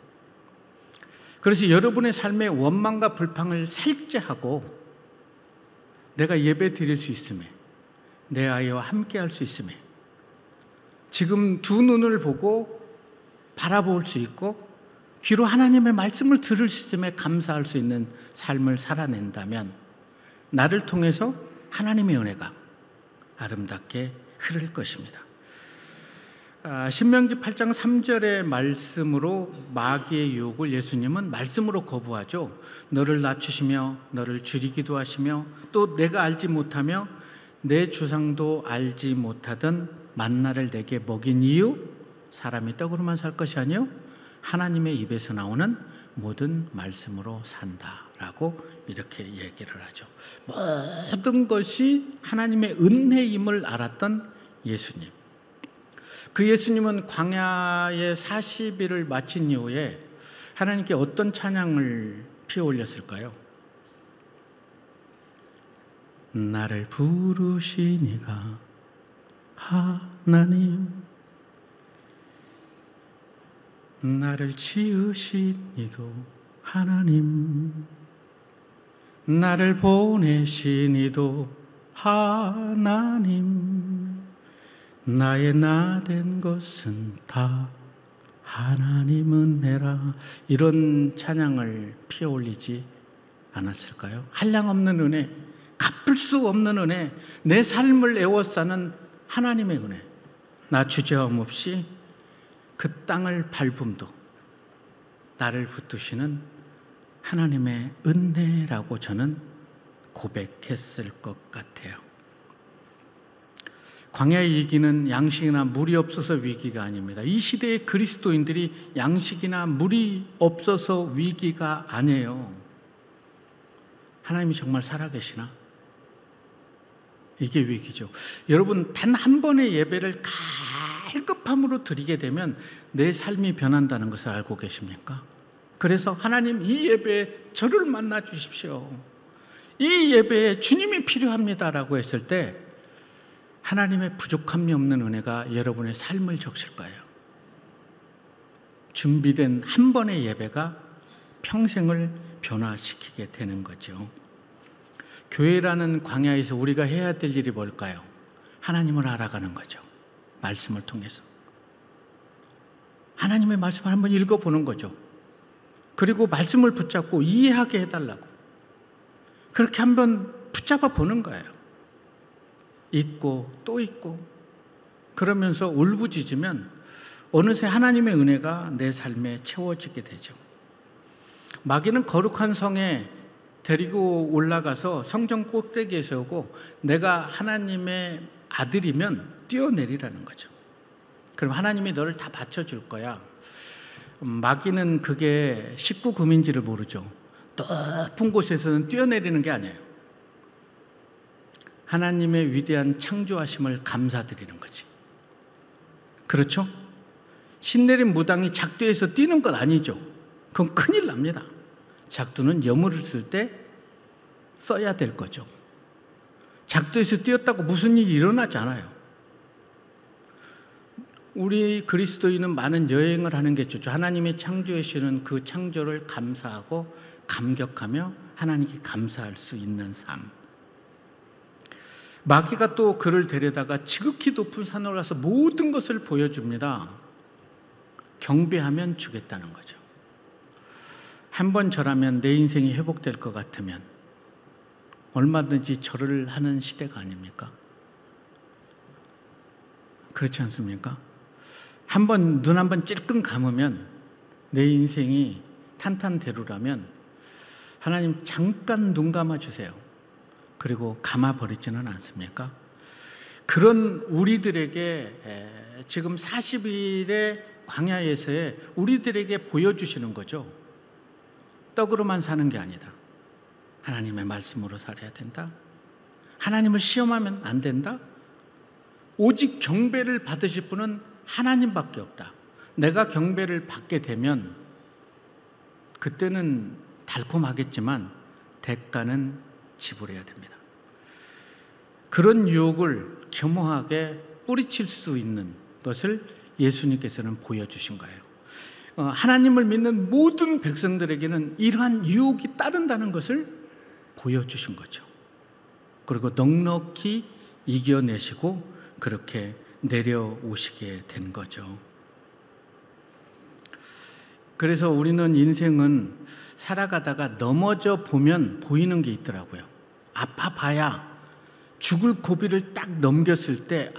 그래서 여러분의 삶의 원망과 불평을 삭제하고 내가 예배 드릴 수 있음에, 내 아이와 함께 할 수 있음에, 지금 두 눈을 보고 바라볼 수 있고 귀로 하나님의 말씀을 들을 수 있음에 감사할 수 있는 삶을 살아낸다면 나를 통해서 하나님의 은혜가 아름답게 흐를 것입니다. 신명기 8장 3절의 말씀으로 마귀의 유혹을 예수님은 말씀으로 거부하죠. 너를 낮추시며 너를 줄이기도 하시며 또 내가 알지 못하며 내 조상도 알지 못하던 만나를 내게 먹인 이유, 사람이 떡으로만 살 것이 아니요 하나님의 입에서 나오는 모든 말씀으로 산다라고 이렇게 얘기를 하죠. 모든 것이 하나님의 은혜임을 알았던 예수님. 그 예수님은 광야의 40일을 마친 이후에 하나님께 어떤 찬양을 피워 올렸을까요? 나를 부르시니가 하나님, 나를 지으시니도 하나님, 나를 보내시니도 하나님, 나의 나 된 것은 다 하나님 은혜라. 이런 찬양을 피어 올리지 않았을까요? 한량없는 은혜, 갚을 수 없는 은혜, 내 삶을 에워싸는 하나님의 은혜, 나 주저함 없이 그 땅을 밟음도 나를 붙드시는 하나님의 은혜라고 저는 고백했을 것 같아요. 광야의 위기는 양식이나 물이 없어서 위기가 아닙니다. 이 시대의 그리스도인들이 양식이나 물이 없어서 위기가 아니에요. 하나님이 정말 살아계시나? 이게 위기죠. 여러분, 단 한 번의 예배를 갈급함으로 드리게 되면 내 삶이 변한다는 것을 알고 계십니까? 그래서 하나님, 이 예배에 저를 만나 주십시오, 이 예배에 주님이 필요합니다라고 했을 때 하나님의 부족함이 없는 은혜가 여러분의 삶을 적실 거예요. 준비된 한 번의 예배가 평생을 변화시키게 되는 거죠. 교회라는 광야에서 우리가 해야 될 일이 뭘까요? 하나님을 알아가는 거죠. 말씀을 통해서 하나님의 말씀을 한번 읽어보는 거죠. 그리고 말씀을 붙잡고 이해하게 해달라고 그렇게 한번 붙잡아 보는 거예요. 잊고 또 잊고 그러면서 울부짖으면 어느새 하나님의 은혜가 내 삶에 채워지게 되죠. 마귀는 거룩한 성에 데리고 올라가서 성전 꼭대기에 세우고 내가 하나님의 아들이면 뛰어내리라는 거죠. 그럼 하나님이 너를 다 받쳐줄 거야. 마귀는 그게 19금인지를 모르죠. 높은 곳에서는 뛰어내리는 게 아니에요. 하나님의 위대한 창조하심을 감사드리는 거지. 그렇죠? 신내린 무당이 작두에서 뛰는 건 아니죠. 그건 큰일 납니다. 작두는 여물을 쓸 때 써야 될 거죠. 작두에서 뛰었다고 무슨 일이 일어나지 않아요. 우리 그리스도인은 많은 여행을 하는 게 좋죠. 하나님의 창조하시는 그 창조를 감사하고 감격하며 하나님께 감사할 수 있는 삶. 마귀가 또 그를 데려다가 지극히 높은 산에 올라서 모든 것을 보여줍니다. 경배하면 주겠다는 거죠. 한 번 절하면 내 인생이 회복될 것 같으면 얼마든지 절을 하는 시대가 아닙니까? 그렇지 않습니까? 눈 한 번 찔끔 감으면 내 인생이 탄탄대로라면 하나님 잠깐 눈 감아주세요. 그리고 감아버리지는 않습니까? 그런 우리들에게 지금 40일의 광야에서의 우리들에게 보여주시는 거죠. 떡으로만 사는 게 아니다. 하나님의 말씀으로 살아야 된다. 하나님을 시험하면 안 된다. 오직 경배를 받으실 분은 하나님밖에 없다. 내가 경배를 받게 되면 그때는 달콤하겠지만 대가는 지불해야 됩니다. 그런 유혹을 겸허하게 뿌리칠 수 있는 것을 예수님께서는 보여주신 거예요. 하나님을 믿는 모든 백성들에게는 이러한 유혹이 따른다는 것을 보여주신 거죠. 그리고 넉넉히 이겨내시고 그렇게 내려오시게 된 거죠. 그래서 우리는 인생은 살아가다가 넘어져 보면 보이는 게 있더라고요. 아파봐야 죽을 고비를 딱 넘겼을 때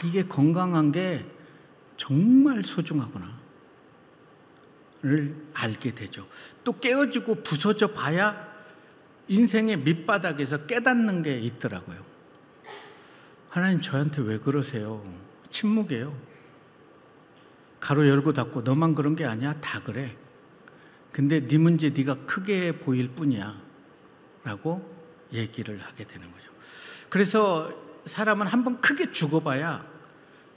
이게 건강한 게 정말 소중하구나를 알게 되죠. 또 깨어지고 부서져 봐야 인생의 밑바닥에서 깨닫는 게 있더라고요. 하나님 저한테 왜 그러세요? 침묵이에요. 가로 열고 닫고 너만 그런 게 아니야? 다 그래. 근데 네 문제 네가 크게 보일 뿐이야 라고 얘기를 하게 되는 거죠. 그래서 사람은 한번 크게 죽어봐야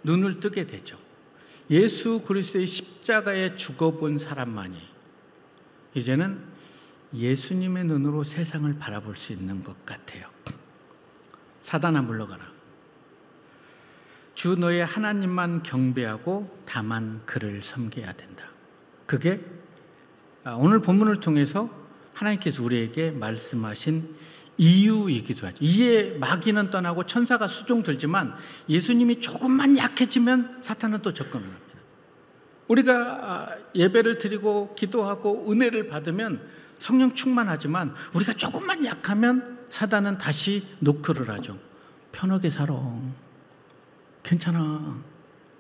눈을 뜨게 되죠. 예수 그리스도의 십자가에 죽어본 사람만이 이제는 예수님의 눈으로 세상을 바라볼 수 있는 것 같아요. 사단아 물러가라. 주 너의 하나님만 경배하고 다만 그를 섬겨야 된다. 그게 오늘 본문을 통해서 하나님께서 우리에게 말씀하신 이유이기도 하죠. 이에 마귀는 떠나고 천사가 수종 들지만 예수님이 조금만 약해지면 사탄은 또 접근을 합니다. 우리가 예배를 드리고 기도하고 은혜를 받으면 성령 충만하지만 우리가 조금만 약하면 사단은 다시 노크를 하죠. 편하게 살아. 괜찮아.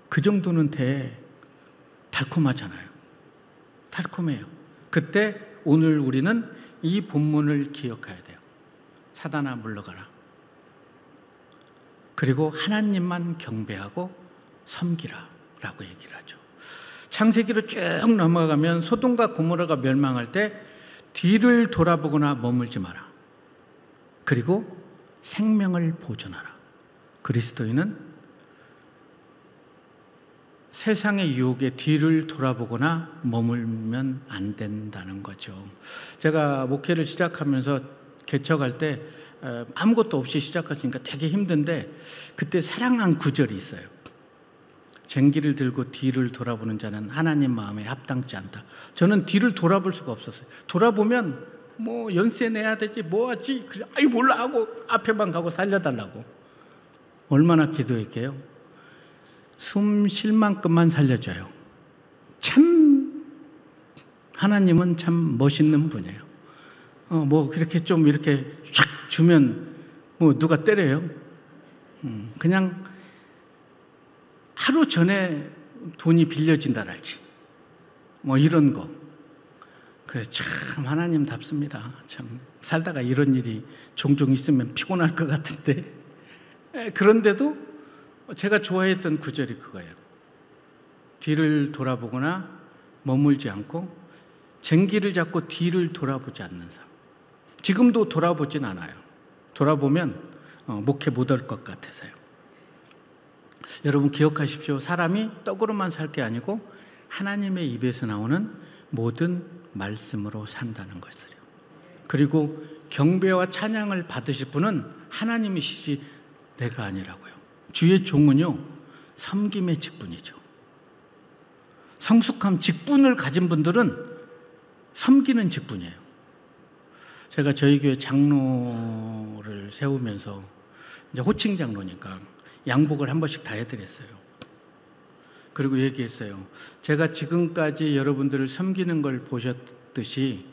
그 정도는 돼. 달콤하잖아요. 달콤해요. 그때 오늘 우리는 이 본문을 기억해야 돼요. 사단아 물러가라. 그리고 하나님만 경배하고 섬기라 라고 얘기를 하죠. 창세기로 쭉 넘어가면 소돔과 고모라가 멸망할 때 뒤를 돌아보거나 머물지 마라. 그리고 생명을 보존하라. 그리스도인은 세상의 유혹에 뒤를 돌아보거나 머물면 안 된다는 거죠. 제가 목회를 시작하면서 개척할 때 아무것도 없이 시작하시니까 되게 힘든데 그때 사랑한 구절이 있어요. 쟁기를 들고 뒤를 돌아보는 자는 하나님 마음에 합당치 않다. 저는 뒤를 돌아볼 수가 없었어요. 돌아보면 뭐 연세 내야 되지 뭐하지 아이 몰라 하고 앞에만 가고 살려달라고. 얼마나 기도했게요. 숨 쉴 만큼만 살려줘요. 참 하나님은 참 멋있는 분이에요. 뭐 그렇게 좀 이렇게 쫙 주면 뭐 누가 때려요? 그냥 하루 전에 돈이 빌려진다랄지 뭐 이런 거. 그래서 참 하나님답습니다. 참 살다가 이런 일이 종종 있으면 피곤할 것 같은데 그런데도 제가 좋아했던 구절이 그거예요. 뒤를 돌아보거나 머물지 않고 쟁기를 잡고 뒤를 돌아보지 않는 삶. 지금도 돌아보진 않아요. 돌아보면 목회 못할 것 같아서요. 여러분 기억하십시오. 사람이 떡으로만 살 게 아니고 하나님의 입에서 나오는 모든 말씀으로 산다는 것을요. 그리고 경배와 찬양을 받으실 분은 하나님이시지 내가 아니라고요. 주의 종은요 섬김의 직분이죠. 성숙함 직분을 가진 분들은 섬기는 직분이에요. 제가 저희 교회 장로를 세우면서 이제 호칭 장로니까 양복을 한 번씩 다 해드렸어요. 그리고 얘기했어요. 제가 지금까지 여러분들을 섬기는 걸 보셨듯이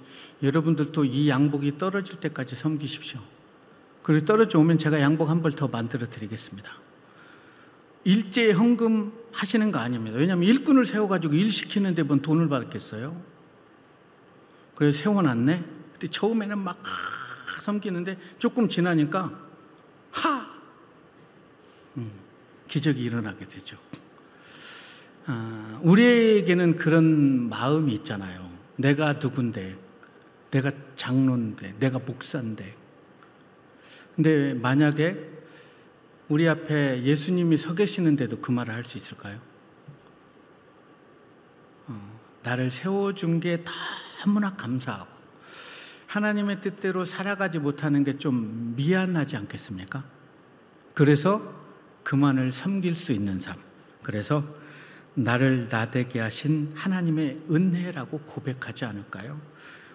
여러분들도 이 양복이 떨어질 때까지 섬기십시오. 그리고 떨어져 오면 제가 양복 한 벌 더 만들어 드리겠습니다. 일제 헌금 하시는 거 아닙니다. 왜냐하면 일꾼을 세워가지고 일 시키는데 뭔 돈을 받겠어요? 그래서 세워놨네. 그때 처음에는 막 섬기는데 조금 지나니까 기적이 일어나게 되죠. 우리에게는 그런 마음이 있잖아요. 내가 누군데, 내가 장로인데, 내가 목사인데. 근데 만약에 우리 앞에 예수님이 서 계시는데도 그 말을 할 수 있을까요? 나를 세워준 게 너무나 감사하고 하나님의 뜻대로 살아가지 못하는 게 좀 미안하지 않겠습니까? 그래서 그만을 섬길 수 있는 삶. 그래서 나를 나되게 하신 하나님의 은혜라고 고백하지 않을까요?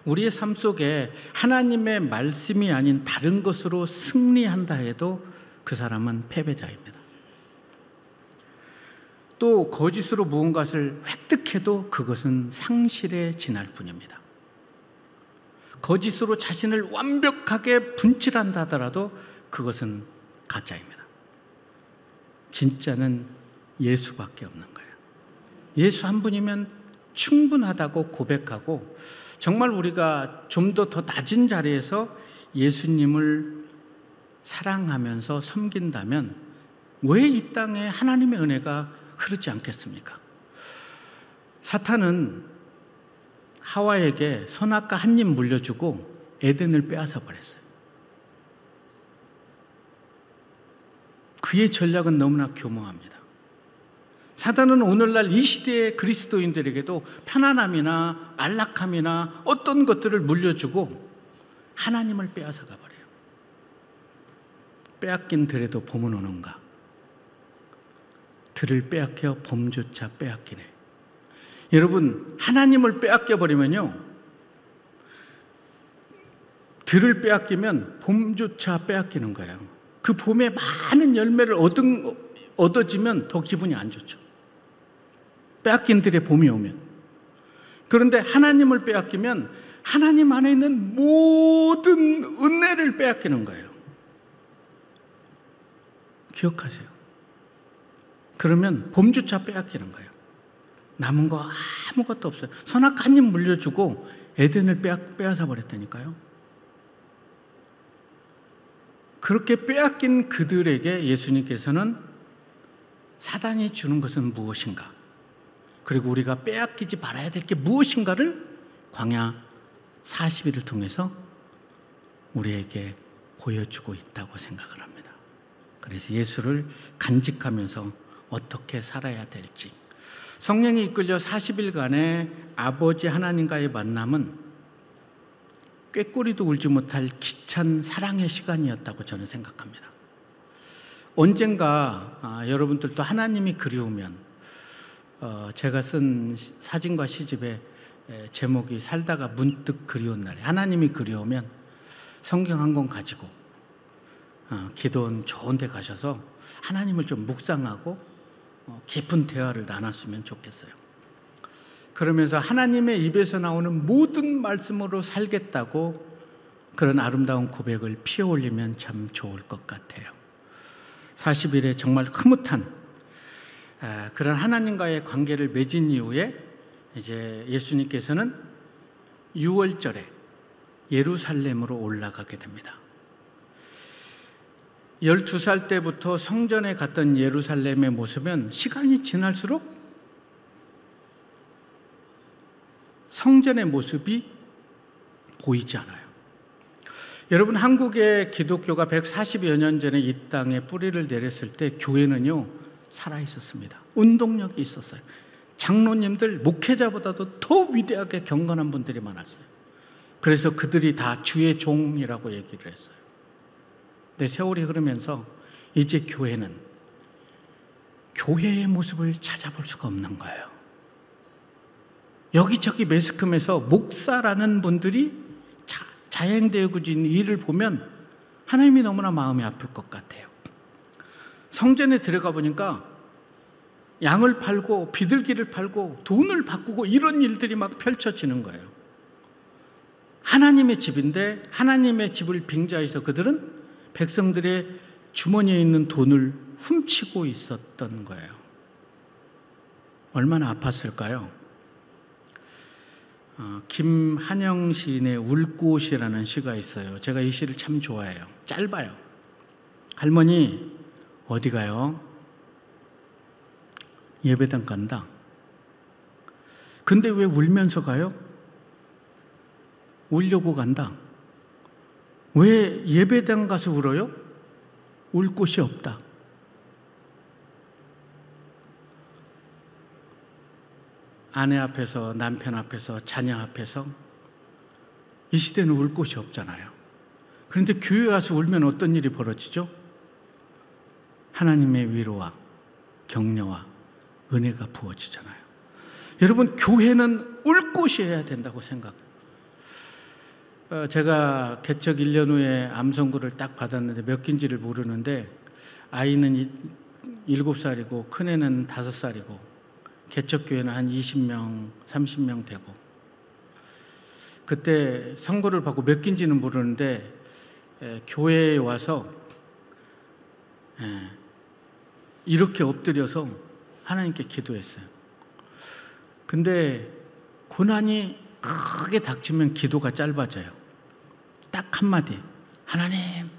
우리의 삶 속에 하나님의 말씀이 아닌 다른 것으로 승리한다 해도 그 사람은 패배자입니다. 또 거짓으로 무언가를 획득해도 그것은 상실에 지날 뿐입니다. 거짓으로 자신을 완벽하게 분칠한다 하더라도 그것은 가짜입니다. 진짜는 예수밖에 없는 거예요. 예수 한 분이면 충분하다고 고백하고 정말 우리가 좀 더 낮은 자리에서 예수님을 사랑하면서 섬긴다면 왜 이 땅에 하나님의 은혜가 흐르지 않겠습니까? 사탄은 하와에게 선악과 한 입 물려주고 에덴을 빼앗아 버렸어요. 그의 전략은 너무나 교묘합니다. 사단은 오늘날 이 시대의 그리스도인들에게도 편안함이나 안락함이나 어떤 것들을 물려주고 하나님을 빼앗아 가버려요. 빼앗긴 들에도 봄은 오는가? 들을 빼앗겨 봄조차 빼앗기네. 여러분, 하나님을 빼앗겨 버리면요, 들을 빼앗기면 봄조차 빼앗기는 거예요. 그 봄에 많은 열매를 얻어지면 더 기분이 안 좋죠. 빼앗긴 들에 봄이 오면. 그런데 하나님을 빼앗기면 하나님 안에 있는 모든 은혜를 빼앗기는 거예요. 기억하세요. 그러면 봄조차 빼앗기는 거예요. 남은 거 아무것도 없어요. 선악 한 입 물려주고 에덴을 빼앗아 버렸다니까요. 그렇게 빼앗긴 그들에게 예수님께서는 사단이 주는 것은 무엇인가, 그리고 우리가 빼앗기지 말아야 될 게 무엇인가를 광야 40일을 통해서 우리에게 보여주고 있다고 생각을 합니다. 그래서 예수를 간직하면서 어떻게 살아야 될지, 성령이 이끌려 40일간의 아버지 하나님과의 만남은 꾀꼬리도 울지 못할 기찬 사랑의 시간이었다고 저는 생각합니다. 언젠가 여러분들도 하나님이 그리우면, 제가 쓴 사진과 시집의 제목이 살다가 문득 그리운 날에, 하나님이 그리우면 성경 한 권 가지고 기도원 좋은 데 가셔서 하나님을 좀 묵상하고 깊은 대화를 나눴으면 좋겠어요. 그러면서 하나님의 입에서 나오는 모든 말씀으로 살겠다고 그런 아름다운 고백을 피어올리면 참 좋을 것 같아요. 40일에 정말 흐뭇한 그런 하나님과의 관계를 맺은 이후에 이제 예수님께서는 6월절에 예루살렘으로 올라가게 됩니다. 12살 때부터 성전에 갔던 예루살렘의 모습은 시간이 지날수록 성전의 모습이 보이지 않아요. 여러분, 한국의 기독교가 140여 년 전에 이 땅에 뿌리를 내렸을 때 교회는요, 살아있었습니다. 운동력이 있었어요. 장로님들, 목회자보다도 더 위대하게 경건한 분들이 많았어요. 그래서 그들이 다 주의 종이라고 얘기를 했어요. 근데 세월이 흐르면서 이제 교회는 교회의 모습을 찾아볼 수가 없는 거예요. 여기저기 매스컴에서 목사라는 분들이 자행되고 있는 일을 보면 하나님이 너무나 마음이 아플 것 같아요. 성전에 들어가 보니까 양을 팔고 비둘기를 팔고 돈을 바꾸고 이런 일들이 막 펼쳐지는 거예요. 하나님의 집인데 하나님의 집을 빙자해서 그들은 백성들의 주머니에 있는 돈을 훔치고 있었던 거예요. 얼마나 아팠을까요? 김한영 시인의 울꽃이라는 시가 있어요. 제가 이 시를 참 좋아해요. 짧아요. 할머니 어디 가요? 예배당 간다. 근데 왜 울면서 가요? 울려고 간다. 왜 예배당 가서 울어요? 울 곳이 없다. 아내 앞에서, 남편 앞에서, 자녀 앞에서 이 시대는 울 곳이 없잖아요. 그런데 교회 와서 울면 어떤 일이 벌어지죠? 하나님의 위로와 격려와 은혜가 부어지잖아요. 여러분, 교회는 울 곳이어야 된다고 생각해요. 제가 개척 1년 후에 암선고를 딱 받았는데 몇 기인지를 모르는데, 아이는 7살이고 큰애는 5살이고 개척교회는 한 20명, 30명 되고, 그때 선고를 받고 몇 기인지는 모르는데 교회에 와서 이렇게 엎드려서 하나님께 기도했어요. 근데 고난이 크게 닥치면 기도가 짧아져요. 딱 한마디, 하나님,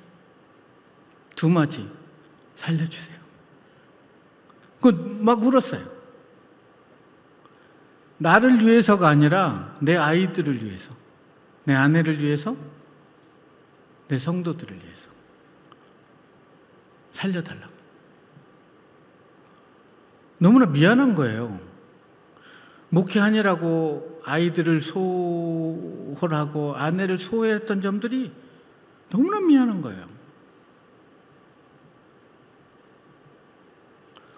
두 마디, 살려주세요. 막 울었어요. 나를 위해서가 아니라 내 아이들을 위해서, 내 아내를 위해서, 내 성도들을 위해서 살려달라고. 너무나 미안한 거예요. 목회하느라고 아이들을 소홀하고 아내를 소홀했던 점들이 너무나 미안한 거예요.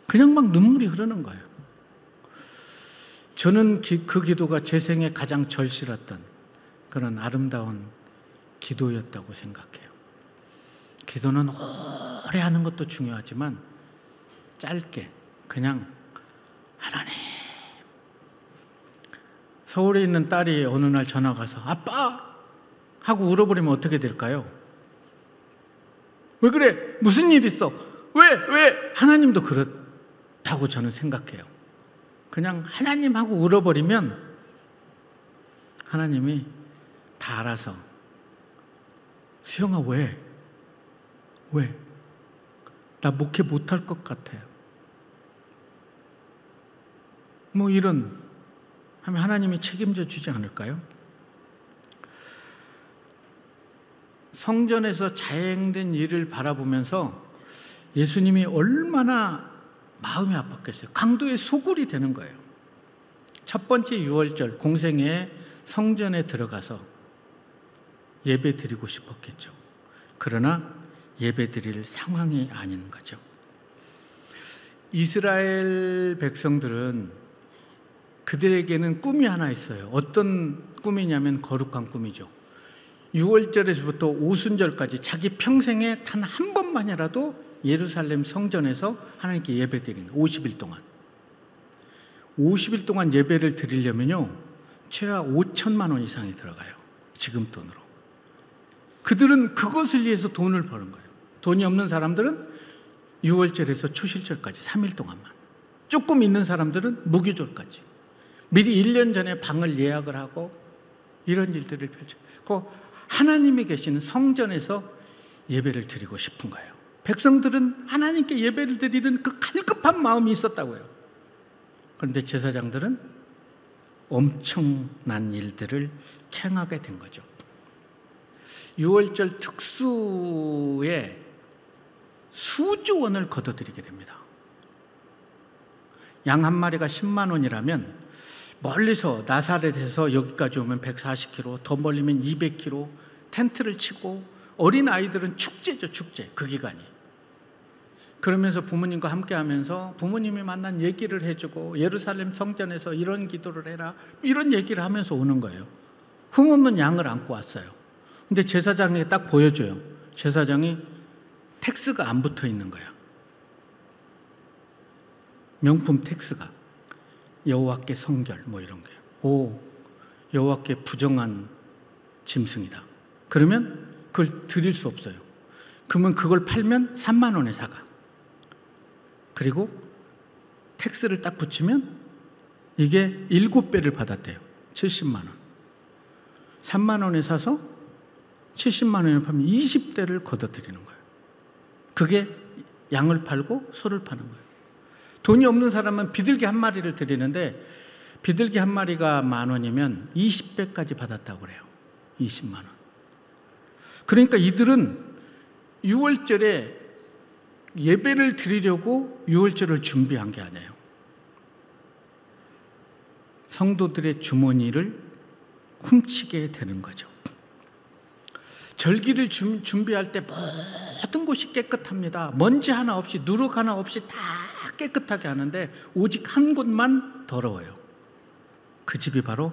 그냥 막 눈물이 흐르는 거예요. 저는 그 기도가 제 생에 가장 절실했던 그런 아름다운 기도였다고 생각해요. 기도는 오래 하는 것도 중요하지만 짧게 그냥 하나님. 서울에 있는 딸이 어느 날 전화 가서 아빠! 하고 울어버리면 어떻게 될까요? 왜 그래? 무슨 일 있어? 왜? 하나님도 그렇다고 저는 생각해요. 그냥 하나님 하고 울어버리면 하나님이 다 알아서 수영아 왜? 나 목회 못할 것 같아요. 뭐 이런 하면 하나님이 책임져 주지 않을까요? 성전에서 자행된 일을 바라보면서 예수님이 얼마나 마음이 아팠겠어요. 강도의 소굴이 되는 거예요. 첫 번째 유월절 공생애에 성전에 들어가서 예배 드리고 싶었겠죠. 그러나 예배 드릴 상황이 아닌 거죠. 이스라엘 백성들은 그들에게는 꿈이 하나 있어요. 어떤 꿈이냐면 거룩한 꿈이죠. 6월절에서부터 오순절까지 자기 평생에 단 한 번만이라도 예루살렘 성전에서 하나님께 예배 드리는 거예요. 50일 동안. 50일 동안 예배를 드리려면요, 최하 5천만 원 이상이 들어가요. 지금 돈으로. 그들은 그것을 위해서 돈을 버는 거예요. 돈이 없는 사람들은 6월절에서 초실절까지 3일 동안만. 조금 있는 사람들은 무교절까지. 미리 1년 전에 방을 예약을 하고 이런 일들을 펼치고 하나님이 계시는 성전에서 예배를 드리고 싶은 거예요. 백성들은 하나님께 예배를 드리는 그 갈급한 마음이 있었다고요. 그런데 제사장들은 엄청난 일들을 행하게 된 거죠. 6월절 특수에 수조 원을 걷어들이게 됩니다. 양 한 마리가 10만 원이라면 멀리서 나사렛에서 여기까지 오면 140km, 더 멀리면 200km 텐트를 치고 어린 아이들은 축제죠, 축제. 그 기간이. 그러면서 부모님과 함께 하면서 부모님이 만난 얘기를 해주고 예루살렘 성전에서 이런 기도를 해라 이런 얘기를 하면서 오는 거예요. 흠없는 양을 안고 왔어요. 근데 제사장에게 딱 보여줘요. 제사장이 텍스가 안 붙어 있는 거야. 명품 텍스가. 여호와께 성결 뭐 이런 거예요. 오, 여호와께 부정한 짐승이다. 그러면 그걸 드릴 수 없어요. 그러면 그걸 팔면 3만 원에 사가. 그리고 텍스를 딱 붙이면 이게 7배를 받았대요. 70만 원. 3만 원에 사서 70만 원에 팔면 20대를 걷어들이는 거예요. 그게 양을 팔고 소를 파는 거예요. 돈이 없는 사람은 비둘기 한 마리를 드리는데 비둘기 한 마리가 10,000원이면 20배까지 받았다고 그래요. 20만 원. 그러니까 이들은 6월절에 예배를 드리려고 6월절을 준비한 게 아니에요. 성도들의 주머니를 훔치게 되는 거죠. 절기를 준비할 때 모든 곳이 깨끗합니다. 먼지 하나 없이 누룩 하나 없이 다 깨끗하게 하는데 오직 한 곳만 더러워요. 그 집이 바로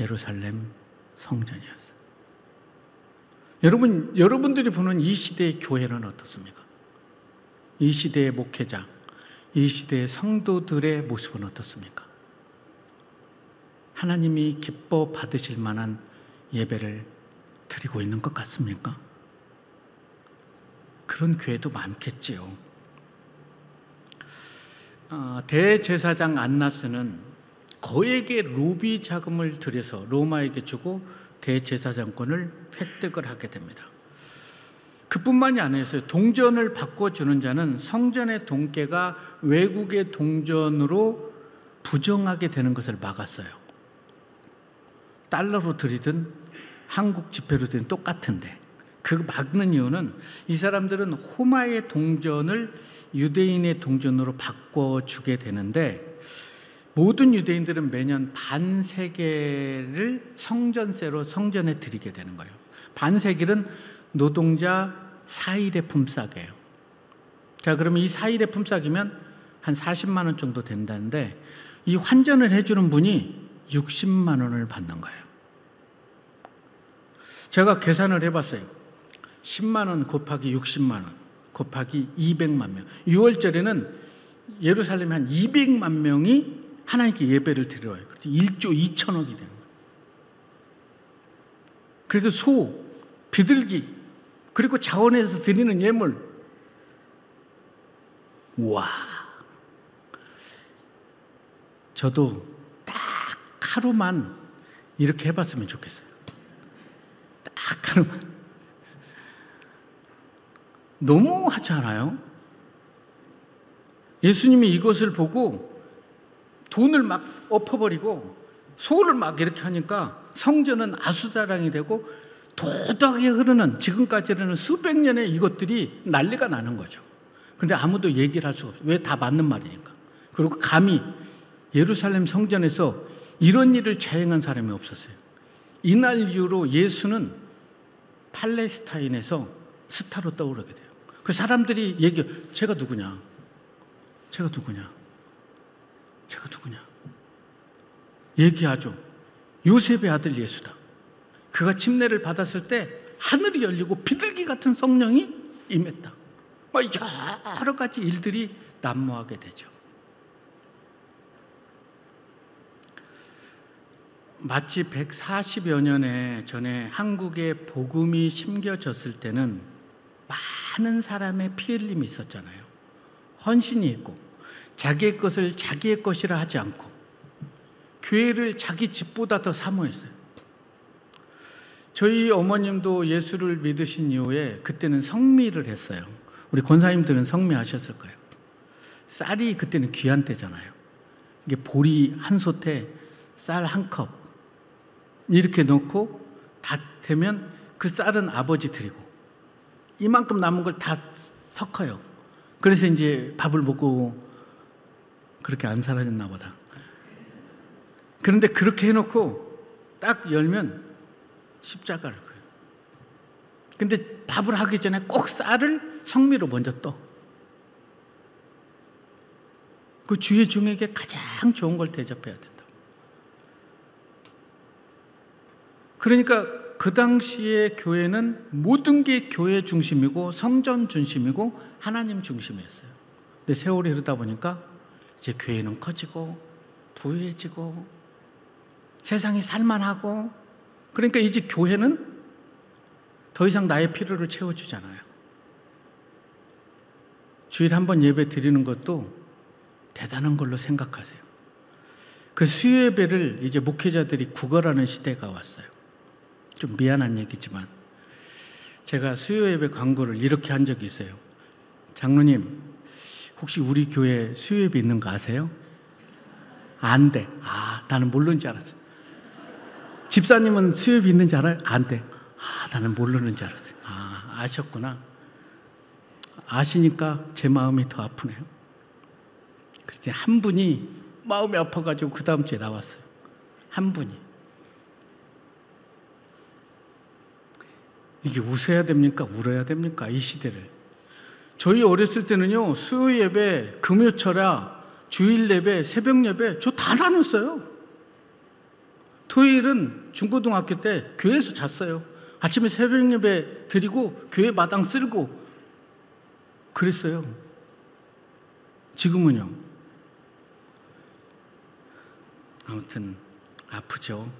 예루살렘 성전이었어요. 여러분들이 보는 이 시대의 교회는 어떻습니까? 이 시대의 목회자, 이 시대의 성도들의 모습은 어떻습니까? 하나님이 기뻐 받으실 만한 예배를 드리고 있는 것 같습니까? 그런 교회도 많겠지요. 대제사장 안나스는 거액의 로비 자금을 들여서 로마에게 주고 대제사장권을 획득을 하게 됩니다. 그뿐만이 아니었어요. 동전을 바꿔주는 자는 성전의 동계가 외국의 동전으로 부정하게 되는 것을 막았어요. 달러로 들이든 한국 지폐로 들이든 똑같은데, 그 막는 이유는 이 사람들은 호마의 동전을 유대인의 동전으로 바꿔주게 되는데, 모든 유대인들은 매년 반세겔을 성전세로 성전에 드리게 되는 거예요. 반세겔은 노동자 4일의 품삯이에요. 자, 그러면 이 4일의 품삯이면 한 40만 원 정도 된다는데, 이 환전을 해주는 분이 60만 원을 받는 거예요. 제가 계산을 해봤어요. 10만 원 곱하기 60만 원 곱하기 200만 명. 6월절에는 예루살렘에 한 200만 명이 하나님께 예배를 드려요. 그래서 1조 2천억이 되는 거예요. 그래서 소, 비둘기, 그리고 자원에서 드리는 예물. 우와. 저도 딱 하루만 이렇게 해봤으면 좋겠어요. 딱 하루만. 너무하지 않아요? 예수님이 이것을 보고 돈을 막 엎어버리고 소를 막 이렇게 하니까 성전은 아수자랑이 되고 도덕하게 흐르는, 지금까지 흐르는 수백 년의 이것들이 난리가 나는 거죠. 그런데 아무도 얘기를 할 수가 없어요. 왜? 다 맞는 말이니까. 그리고 감히 예루살렘 성전에서 이런 일을 자행한 사람이 없었어요. 이날 이후로 예수는 팔레스타인에서 스타로 떠오르게 돼요. 그 사람들이 얘기해요. 제가 누구냐? 제가 누구냐? 제가 누구냐? 얘기하죠. 요셉의 아들 예수다. 그가 침례를 받았을 때 하늘이 열리고 비둘기 같은 성령이 임했다. 여러 가지 일들이 난무하게 되죠. 마치 140여 년에 전에 한국에 복음이 심겨졌을 때는 많은 사람의 피 흘림이 있었잖아요. 헌신이 있고 자기의 것을 자기의 것이라 하지 않고 교회를 자기 집보다 더 사모했어요. 저희 어머님도 예수를 믿으신 이후에 그때는 성미를 했어요. 우리 권사님들은 성미하셨을 거예요. 쌀이 그때는 귀한 때잖아요. 이게 보리 한 솥에 쌀 한 컵 이렇게 넣고 다 되면 그 쌀은 아버지 드리고 이만큼 남은 걸 다 섞어요. 그래서 이제 밥을 먹고 그렇게 안 살아졌나 보다. 그런데 그렇게 해놓고 딱 열면 십자가를 그려요. 근데 밥을 하기 전에 꼭 쌀을 성미로 먼저 떠. 그 주의 종에게 가장 좋은 걸 대접해야 된다. 그러니까 그 당시에 교회는 모든 게 교회 중심이고 성전 중심이고 하나님 중심이었어요. 근데 세월이 흐르다 보니까 이제 교회는 커지고 부유해지고 세상이 살만하고, 그러니까 이제 교회는 더 이상 나의 필요를 채워주잖아요. 주일에 한 번 예배 드리는 것도 대단한 걸로 생각하세요. 그 수요 예배를 이제 목회자들이 구걸하는 시대가 왔어요. 좀 미안한 얘기지만 제가 수요 예배 광고를 이렇게 한 적이 있어요. 장로님, 혹시 우리 교회 수요 예배 있는 거 아세요? 안 돼. 나는 모르는 줄 알았어요. 집사님은 수요 예배 있는 줄 알아요? 안 돼. 나는 모르는 줄 알았어요. 아셨구나. 아시니까 제 마음이 더 아프네요. 그래서 한 분이 마음이 아파가지고 그 다음 주에 나왔어요. 한 분이. 이게 웃어야 됩니까? 울어야 됩니까? 이 시대를. 저희 어렸을 때는요, 수요 예배, 금요철야, 주일 예배, 새벽 예배, 저 다 나눴어요. 토요일은 중고등학교 때 교회에서 잤어요. 아침에 새벽 예배 드리고 교회 마당 쓸고 그랬어요. 지금은요. 아무튼 아프죠.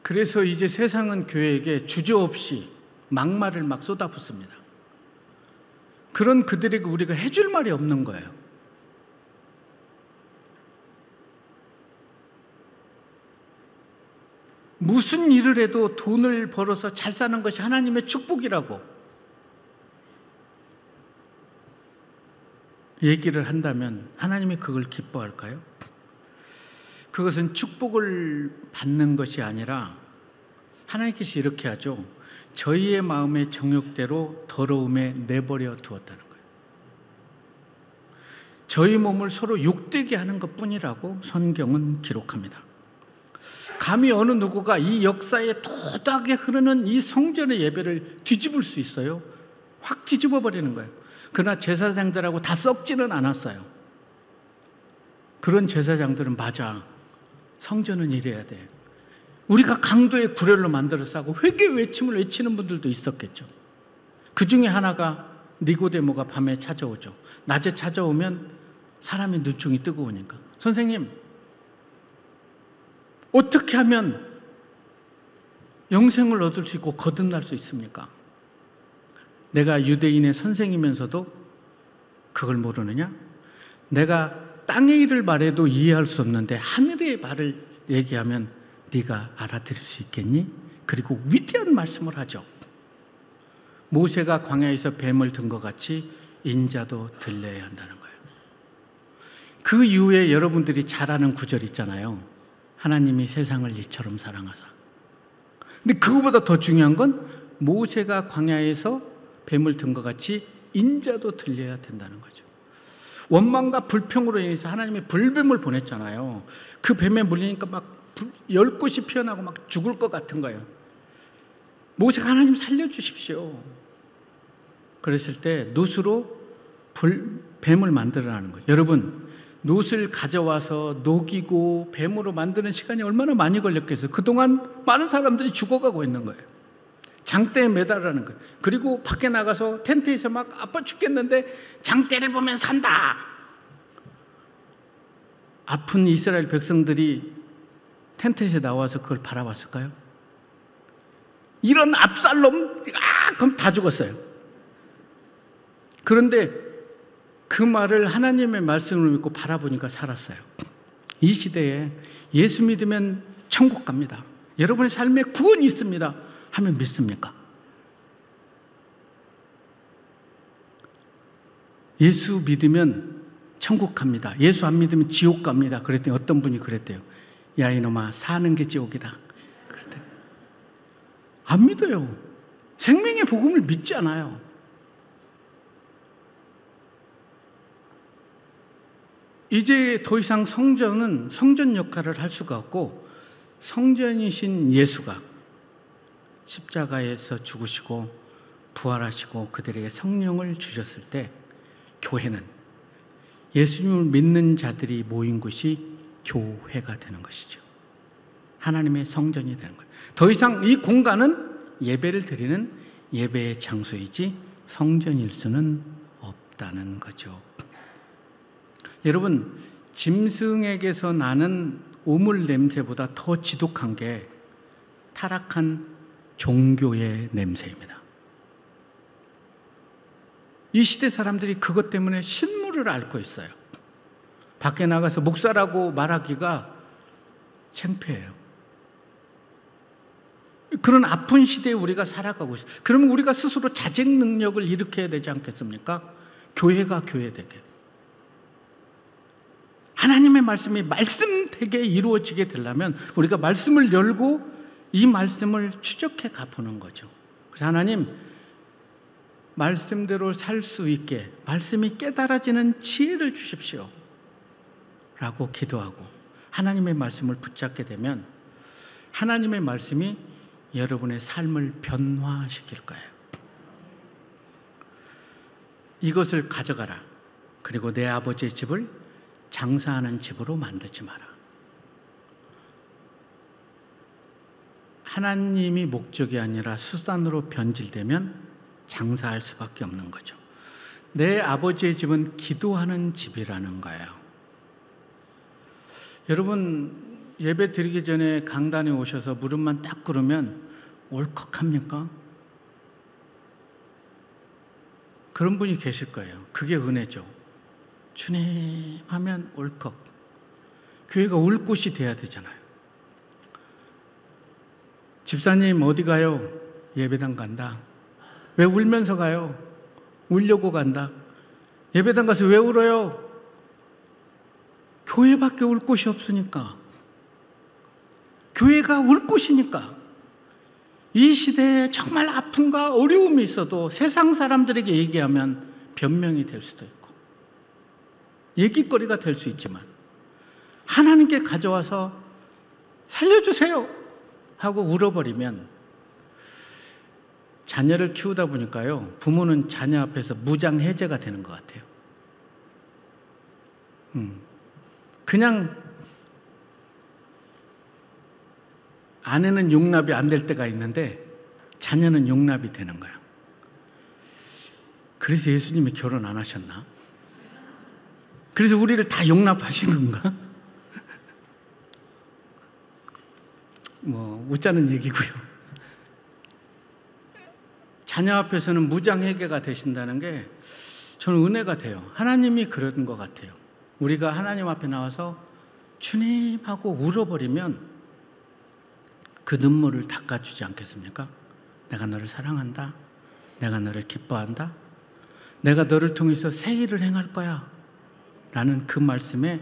그래서 이제 세상은 교회에게 주저없이 막말을 막 쏟아붓습니다. 그런 그들에게 우리가 해줄 말이 없는 거예요. 무슨 일을 해도 돈을 벌어서 잘 사는 것이 하나님의 축복이라고 얘기를 한다면 하나님이 그걸 기뻐할까요? 그것은 축복을 받는 것이 아니라 하나님께서 이렇게 하죠. 저희의 마음의 정욕대로 더러움에 내버려 두었다는 거예요. 저희 몸을 서로 욕되게 하는 것뿐이라고 성경은 기록합니다. 감히 어느 누구가 이 역사에 도닥에 흐르는 이 성전의 예배를 뒤집을 수 있어요? 확 뒤집어 버리는 거예요. 그러나 제사장들하고 다 썩지는 않았어요. 그런 제사장들은 맞아, 성전은 이래야 돼, 우리가 강도의 구렬로 만들어서 하고 회개 외침을 외치는 분들도 있었겠죠. 그 중에 하나가 니고데모가 밤에 찾아오죠. 낮에 찾아오면 사람이 눈총이 뜨거우니까, 선생님 어떻게 하면 영생을 얻을 수 있고 거듭날 수 있습니까? 내가 유대인의 선생이면서도 그걸 모르느냐? 내가 땅의 일을 말해도 이해할 수 없는데 하늘의 말을 얘기하면 네가 알아들을 수 있겠니? 그리고 위대한 말씀을 하죠. 모세가 광야에서 뱀을 든 것 같이 인자도 들려야 한다는 거예요. 그 이후에 여러분들이 잘 아는 구절 있잖아요. 하나님이 세상을 이처럼 사랑하사. 근데 그거보다 더 중요한 건 모세가 광야에서 뱀을 든 것 같이 인자도 들려야 된다는 거죠. 원망과 불평으로 인해서 하나님이 불뱀을 보냈잖아요. 그 뱀에 물리니까 막 열꽃이 피어나고 막 죽을 것 같은 거예요. 모세가 하나님 살려주십시오. 그랬을 때 놋으로 뱀을 만들어라는 거예요. 여러분, 놋을 가져와서 녹이고 뱀으로 만드는 시간이 얼마나 많이 걸렸겠어요. 그동안 많은 사람들이 죽어가고 있는 거예요. 장대에 매달으라는 거예요. 그리고 밖에 나가서 텐트에서 막 아파 죽겠는데 장대를 보면 산다. 아픈 이스라엘 백성들이 텐트에서 나와서 그걸 바라봤을까요? 이런 압살롬, 그럼 다 죽었어요. 그런데 그 말을 하나님의 말씀을 믿고 바라보니까 살았어요. 이 시대에 예수 믿으면 천국 갑니다, 여러분의 삶에 구원이 있습니다 하면 믿습니까? 예수 믿으면 천국 갑니다, 예수 안 믿으면 지옥 갑니다. 그랬더니 어떤 분이 그랬대요. 야 이놈아, 사는 게 지옥이다. 그랬대요. 안 믿어요. 생명의 복음을 믿지 않아요. 이제 더 이상 성전은 성전 역할을 할 수가 없고, 성전이신 예수가 십자가에서 죽으시고 부활하시고 그들에게 성령을 주셨을 때 교회는 예수님을 믿는 자들이 모인 곳이 교회가 되는 것이죠. 하나님의 성전이 되는 거예요. 더 이상 이 공간은 예배를 드리는 예배의 장소이지 성전일 수는 없다는 거죠. 여러분, 짐승에게서 나는 우물 냄새보다 더 지독한 게 타락한 종교의 냄새입니다. 이 시대 사람들이 그것 때문에 신물을 앓고 있어요. 밖에 나가서 목사라고 말하기가 창피해요. 그런 아픈 시대에 우리가 살아가고 있어요. 그러면 우리가 스스로 자직 능력을 일으켜야 되지 않겠습니까? 교회가 교회되게, 하나님의 말씀이 말씀되게 이루어지게 되려면 우리가 말씀을 열고 이 말씀을 추적해 가보는 거죠. 그래서 하나님, 말씀대로 살 수 있게 말씀이 깨달아지는 지혜를 주십시오 라고 기도하고 하나님의 말씀을 붙잡게 되면 하나님의 말씀이 여러분의 삶을 변화시킬 거예요. 이것을 가져가라. 그리고 내 아버지의 집을 장사하는 집으로 만들지 마라. 하나님이 목적이 아니라 수단으로 변질되면 장사할 수밖에 없는 거죠. 내 아버지의 집은 기도하는 집이라는 거예요. 여러분, 예배 드리기 전에 강단에 오셔서 무릎만 딱 꿇으면 울컥합니까? 그런 분이 계실 거예요. 그게 은혜죠. 주님 하면 울컥. 교회가 울 곳이 돼야 되잖아요. 집사님 어디 가요? 예배당 간다. 왜 울면서 가요? 울려고 간다. 예배당 가서 왜 울어요? 교회밖에 울 곳이 없으니까. 교회가 울 곳이니까. 이 시대에 정말 아픔과 어려움이 있어도 세상 사람들에게 얘기하면 변명이 될 수도 있고 얘기거리가 될 수 있지만 하나님께 가져와서 살려주세요 하고 울어버리면 자녀를 키우다 보니까요, 부모는 자녀 앞에서 무장해제가 되는 것 같아요. 그냥 아내는 용납이 안 될 때가 있는데 자녀는 용납이 되는 거야. 그래서 예수님이 결혼 안 하셨나? 그래서 우리를 다 용납하신 건가? 뭐 웃자는 얘기고요. 자녀 앞에서는 무장해제가 되신다는 게 저는 은혜가 돼요. 하나님이 그런 것 같아요. 우리가 하나님 앞에 나와서 주님 하고 울어버리면 그 눈물을 닦아주지 않겠습니까? 내가 너를 사랑한다. 내가 너를 기뻐한다. 내가 너를 통해서 새 일을 행할 거야. 라는 그 말씀에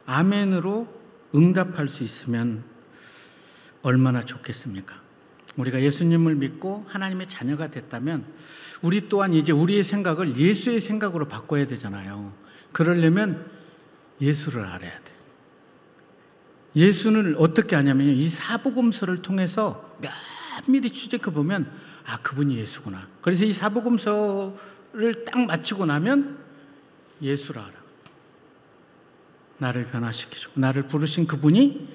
아멘으로 응답할 수 있으면 얼마나 좋겠습니까? 우리가 예수님을 믿고 하나님의 자녀가 됐다면 우리 또한 이제 우리의 생각을 예수의 생각으로 바꿔야 되잖아요. 그러려면 예수를 알아야 돼. 예수는 어떻게 하냐면요, 이 사복음서를 통해서 면밀히 추적해 보면 아, 그분이 예수구나. 그래서 이 사복음서를 딱 마치고 나면 예수를 알아. 나를 변화시키시고 나를 부르신 그분이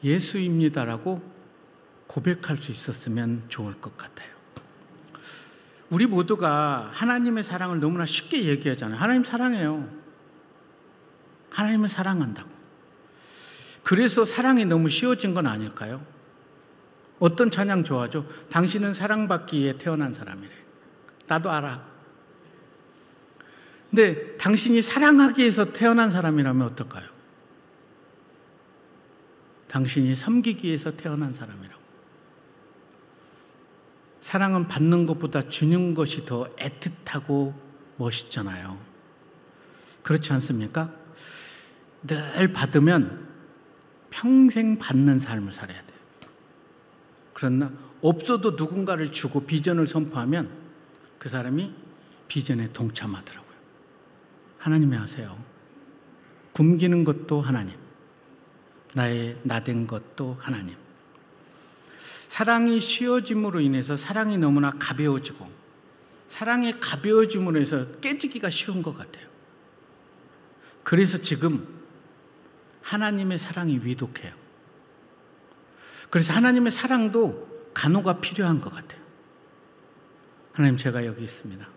예수입니다라고 고백할 수 있었으면 좋을 것 같아요. 우리 모두가 하나님의 사랑을 너무나 쉽게 얘기하잖아요. 하나님 사랑해요. 하나님을 사랑한다고. 그래서 사랑이 너무 쉬워진 건 아닐까요? 어떤 찬양 좋아하죠? 당신은 사랑받기 위해 태어난 사람이래. 나도 알아. 근데 당신이 사랑하기 위해서 태어난 사람이라면 어떨까요? 당신이 섬기기 위해서 태어난 사람이라고. 사랑은 받는 것보다 주는 것이 더 애틋하고 멋있잖아요. 그렇지 않습니까? 늘 받으면 평생 받는 삶을 살아야 돼요. 그러나 없어도 누군가를 주고 비전을 선포하면 그 사람이 비전에 동참하더라고요. 하나님이 하세요. 굶기는 것도 하나님, 나의 나된 것도 하나님. 사랑이 쉬워짐으로 인해서 사랑이 너무나 가벼워지고 사랑이 가벼워짐으로 해서 깨지기가 쉬운 것 같아요. 그래서 지금 하나님의 사랑이 위독해요. 그래서 하나님의 사랑도 간호가 필요한 것 같아요. 하나님, 제가 여기 있습니다.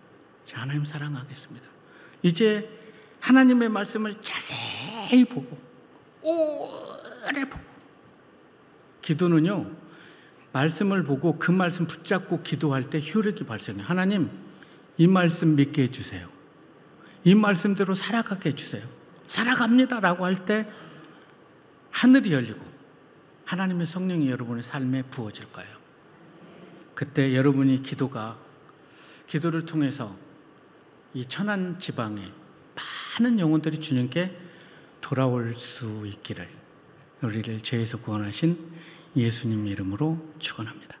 제가 하나님 사랑하겠습니다. 이제 하나님의 말씀을 자세히 보고 오래 보고. 기도는요, 말씀을 보고 그 말씀 붙잡고 기도할 때 효력이 발생해요. 하나님, 이 말씀 믿게 해주세요. 이 말씀대로 살아가게 해주세요. 살아갑니다라고 할 때 하늘이 열리고 하나님의 성령이 여러분의 삶에 부어질 거예요. 그때 여러분이 기도를 통해서 이 천한 지방에 많은 영혼들이 주님께 돌아올 수 있기를 우리를 죄에서 구원하신 예수님 이름으로 축원합니다.